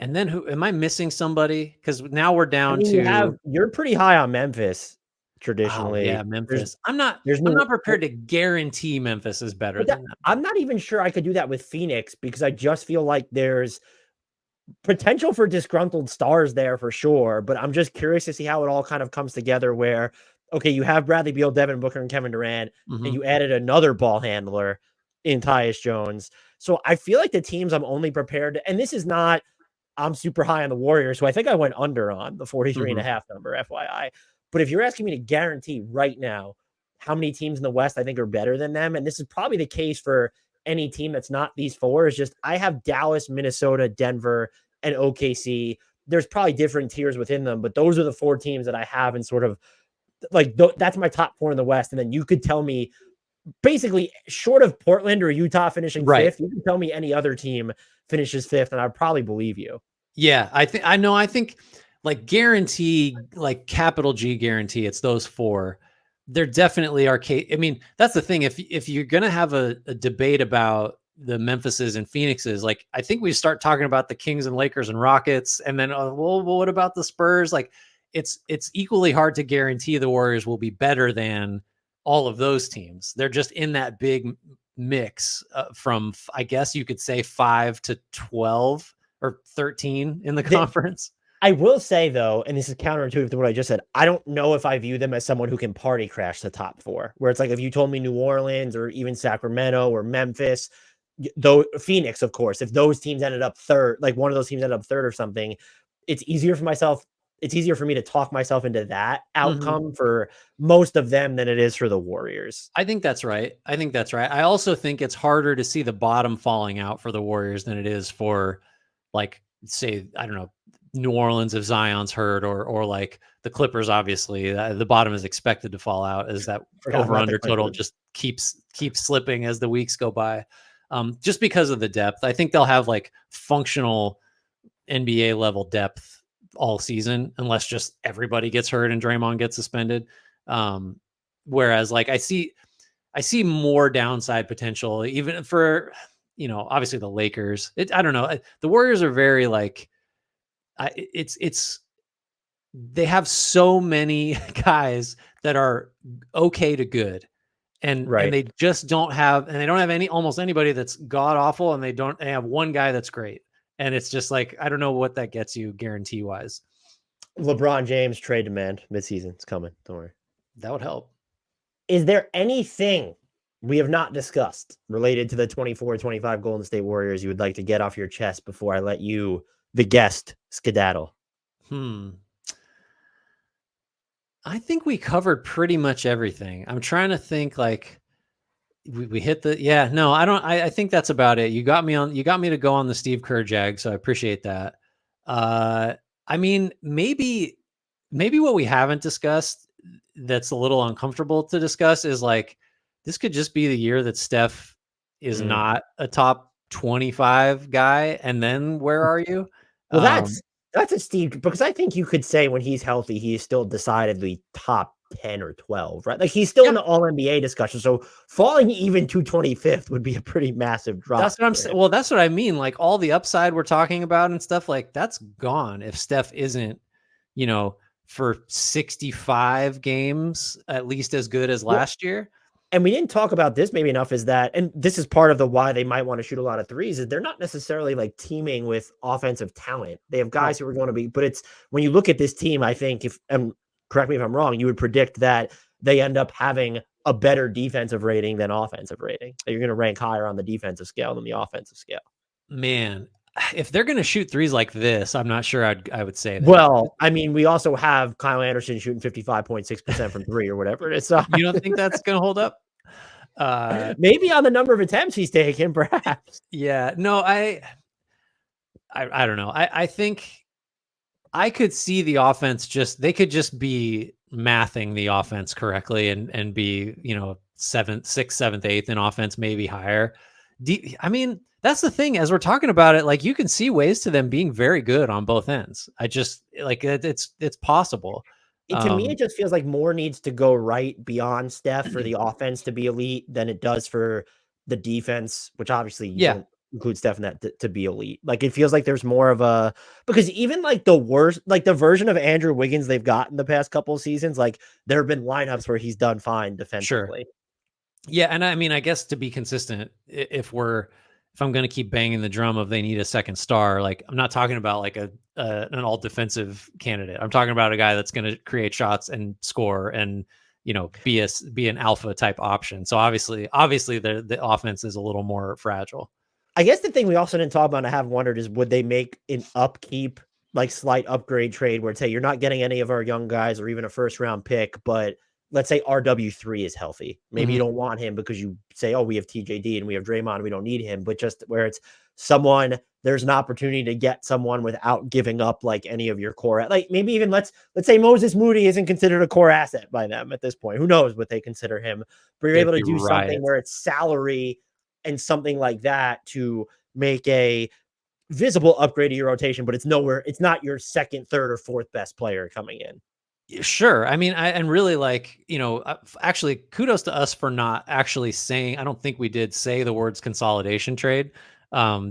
then who am I missing? Somebody? Because now we're down to you're pretty high on Memphis traditionally. Yeah, Memphis. I'm not prepared to guarantee Memphis is better than them. I'm not even sure I could do that with Phoenix, because I just feel like there's potential for disgruntled stars there for sure, but I'm just curious to see how it all kind of comes together where, okay, you have Bradley Beal, Devin Booker, and Kevin Durant, and you added another ball handler in Tyus Jones. So I feel like the teams I'm only prepared to, and this is not, I'm super high on the Warriors, so I think I went under on the 43.5 number, FYI. But if you're asking me to guarantee right now how many teams in the West I think are better than them, and this is probably the case for any team that's not these 4, is just I have Dallas, Minnesota, Denver, and OKC. There's probably different tiers within them, but those are the 4 teams that I have in sort of like, that's my top 4 in the West. And then you could tell me, basically, short of Portland or Utah finishing 5th, you can tell me any other team finishes 5th, and I'd probably believe you. Yeah, I think like guarantee, like capital G guarantee, it's those 4. There definitely are. I mean, that's the thing. If you're going to have a debate about the Memphises and Phoenixes, like I think we start talking about the Kings and Lakers and Rockets, and then well, what about the Spurs? Like it's equally hard to guarantee the Warriors will be better than all of those teams. They're just in that big mix from, I guess you could say, 5 to 12 or 13 in the conference. I will say, though, and this is counterintuitive to what I just said, I don't know if I view them as someone who can party crash the top 4, where it's like if you told me New Orleans or even Sacramento or Memphis, though Phoenix, of course, if those teams ended up 3rd, like one of those teams ended up 3rd or something, it's easier for me to talk myself into that outcome for most of them than it is for the Warriors. I think that's right. I also think it's harder to see the bottom falling out for the Warriors than it is for, like, say, I don't know, New Orleans if Zion's hurt, or like the Clippers. Obviously, the bottom is expected to fall out as that Forgot over about the under total Clippers. just keeps slipping as the weeks go by. Just because of the depth, I think they'll have like functional NBA level depth all season, unless just everybody gets hurt and Draymond gets suspended. Whereas like I see more downside potential, even for, obviously the Lakers. I don't know. The Warriors are very like, it's they have so many guys that are okay to good, and Right. they just don't have, and they don't have almost anybody that's god awful, and they have one guy that's great, and it's just like I don't know what that gets you guarantee wise. LeBron James trade demand midseason. It's coming. Don't worry. That would help. Is there anything we have not discussed related to the 24-25 Golden State Warriors you would like to get off your chest before I let you, the guest, skedaddle? I think we covered pretty much everything. I'm trying to think like we hit the, no, I don't, I think that's about it. You got me to go on the Steve Kerr jag. So I appreciate that. I mean, maybe what we haven't discussed that's a little uncomfortable to discuss is like, this could just be the year that Steph is not a top 25 guy. And then where are you? Well, that's a Steve, because I think you could say when he's healthy, he's still decidedly top 10 or 12, right? Like he's still in the all NBA discussion. So falling even to 25th would be a pretty massive drop. That's what I'm saying. Well, that's what I mean. Like all the upside we're talking about and stuff like that's gone. If Steph isn't, for 65 games, at least as good as last year. And we didn't talk about this maybe enough, is that, and this is part of the why they might want to shoot a lot of threes, is they're not necessarily like teaming with offensive talent. They have guys who are going to be, but it's when you look at this team, I think and correct me if I'm wrong, you would predict that they end up having a better defensive rating than offensive rating. That you're going to rank higher on the defensive scale than the offensive scale. Man, if they're going to shoot threes like this, I'm not sure I would say that. Well, I mean, we also have Kyle Anderson shooting 55.6% from three or whatever it is. So you don't think that's going to hold up? Maybe on the number of attempts he's taking, perhaps. Yeah, no, I don't know. I think I could see the offense they could just be mathing the offense correctly and be, 7th, 6th, 7th, 8th in offense, maybe higher. I mean, that's the thing, as we're talking about it, like you can see ways to them being very good on both ends. I just like it's possible. To me, it just feels like more needs to go right beyond Steph for the offense to be elite than it does for the defense, which obviously you don't include Steph in that to be elite. Like it feels like there's more of because even like the worst, like the version of Andrew Wiggins they've got in the past couple of seasons, like there have been lineups where he's done fine defensively. Sure. Yeah, and I mean, I guess to be consistent, if I'm going to keep banging the drum of they need a second star, like I'm not talking about like an all defensive candidate. I'm talking about a guy that's going to create shots and score and be an alpha type option. So obviously the offense is a little more fragile. I guess the thing we also didn't talk about and I have wondered is would they make an upkeep, like slight upgrade trade where it's, hey, you're not getting any of our young guys or even a first round pick, but let's say RW3 is healthy. Maybe you don't want him because you say, oh, we have TJD and we have Draymond, we don't need him, but just where it's someone, there's an opportunity to get someone without giving up like any of your core. Like maybe even let's say Moses Moody isn't considered a core asset by them at this point. Who knows what they consider him, but you're able to do something where it's salary and something like that to make a visible upgrade to your rotation, but it's not your second, third, or fourth best player coming in. Sure. I mean, and really like, actually kudos to us for not actually saying, I don't think we did say the words consolidation trade.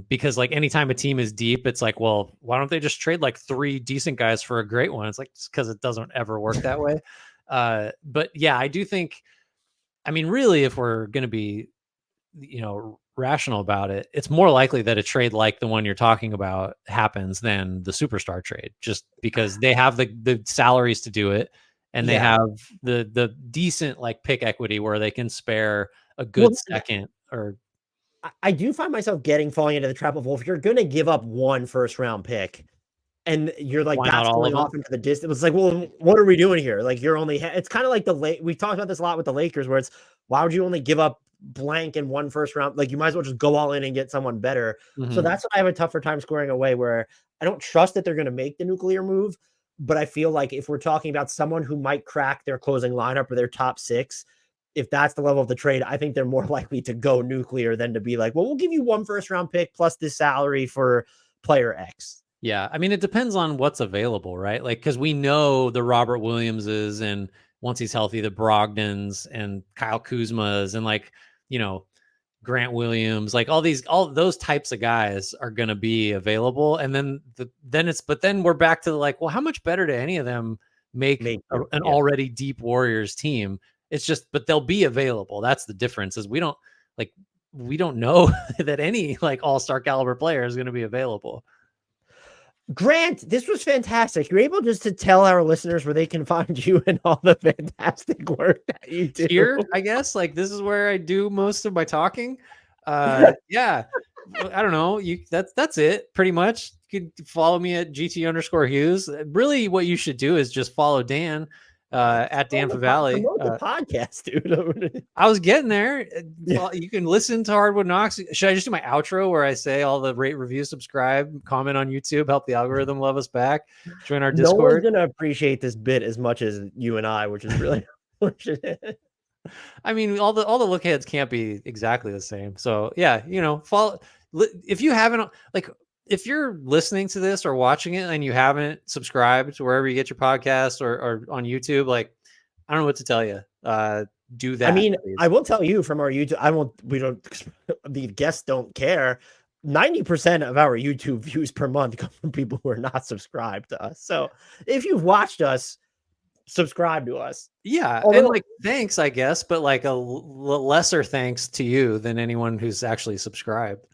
Because like anytime a team is deep, it's like, well, why don't they just trade like 3 decent guys for a great one? It's like, because it doesn't ever work that way. But yeah, I do think, I mean, really, if we're going to be, rational about it, it's more likely that a trade like the one you're talking about happens than the superstar trade, just because they have the salaries to do it. And they have the decent like pick equity where they can spare a good second. Or I do find myself falling into the trap of, well, if you're going to give up 1 first round pick and you're like, that's going off into the distance. It's like, well, what are we doing here? Like you're only, it's kind of like we talked about this a lot with the Lakers where it's, why would you only give up blank and 1 first round. Like, you might as well just go all in and get someone better. So that's what I have a tougher time squaring away, where I don't trust that they're going to make the nuclear move. But I feel like if we're talking about someone who might crack their closing lineup or their top 6, if that's the level of the trade, I think they're more likely to go nuclear than to be like, well, we'll give you 1 first round pick plus this salary for player X. Yeah. I mean, it depends on what's available, right? Like, because we know the Robert Williamses, and once he's healthy, the Brogdons and Kyle Kuzmas and, like, you know, Grant Williams, like all those types of guys are going to be available. And then then we're back to like, well, how much better do any of them make an already deep Warriors team? It's just, but they'll be available. That's the difference, is we don't know that any like all-star caliber player is going to be available. Grant, this was fantastic. You're able just to tell our listeners where they can find you and all the fantastic work that you do. Here, I guess, like, this is where I do most of my talking. Yeah, I don't know. That's it pretty much. You can follow me at GT_Hughes. Really, what you should do is just follow Dan at Dan Favale. The podcast, dude. I was getting there. You can listen to HardwoodKnocks. Should I just do my outro where I say all the rate, review, subscribe, comment on YouTube, help the algorithm love us back, join our Discord? No one's gonna appreciate this bit as much as you and I, which is really unfortunate. I mean, all the Lookaheads can't be exactly the same. So yeah, follow. If you haven't, like, if you're listening to this or watching it and you haven't subscribed to wherever you get your podcast or on YouTube, like, I don't know what to tell you. Do that. I mean, please. I will tell you from our YouTube, the guests don't care. 90% of our YouTube views per month come from people who are not subscribed to us. So if you've watched us, subscribe to us. Yeah. And like, thanks, I guess, but like a lesser thanks to you than anyone who's actually subscribed.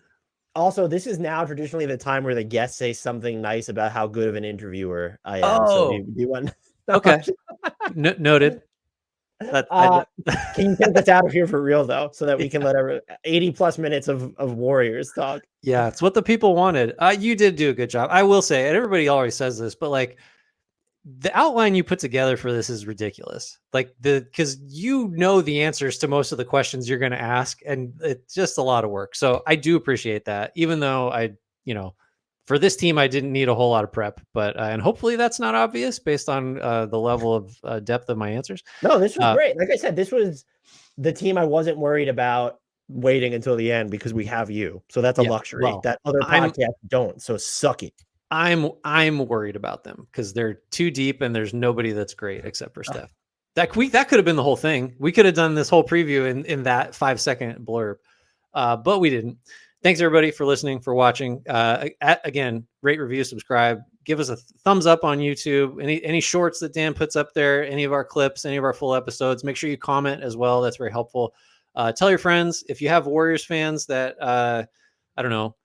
Also, this is now traditionally the time where the guests say something nice about how good of an interviewer I am. Oh, so do you want? Okay. Noted. Can you get this out of here for real, though, so that we can let 80+ minutes of Warriors talk? Yeah, it's what the people wanted. You did do a good job. I will say, and everybody always says this, but like, the outline you put together for this is ridiculous. Like, because the answers to most of the questions you're going to ask, and it's just a lot of work. So I do appreciate that, even though for this team, I didn't need a whole lot of prep, but and hopefully that's not obvious based on the level of depth of my answers. No, this was great. Like I said, this was the team I wasn't worried about waiting until the end because we have you. So that's a luxury that other podcasts don't. So suck it. I'm worried about them because they're too deep and there's nobody that's great except for Steph. That could have been the whole thing. We could have done this whole preview in that 5-second blurb, but we didn't. Thanks everybody for listening, for watching. Again, rate, review, subscribe. Give us a thumbs up on YouTube. Any shorts that Dan puts up there, any of our clips, any of our full episodes. Make sure you comment as well. That's very helpful. Tell your friends. If you have Warriors fans that I don't know,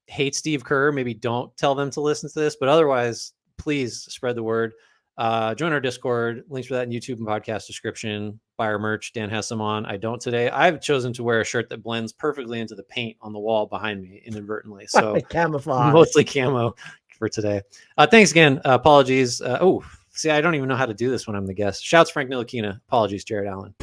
hate Steve Kerr, maybe don't tell them to listen to this. But otherwise, please spread the word. Join our Discord. Links for that in YouTube and podcast description. Buy our merch. Dan has some on. I don't today. I've chosen to wear a shirt that blends perfectly into the paint on the wall behind me inadvertently. So camouflage, mostly camo for today. Thanks again. Apologies. See, I don't even know how to do this when I'm the guest. Shouts Frank Ntilikina. Apologies, Jared Allen.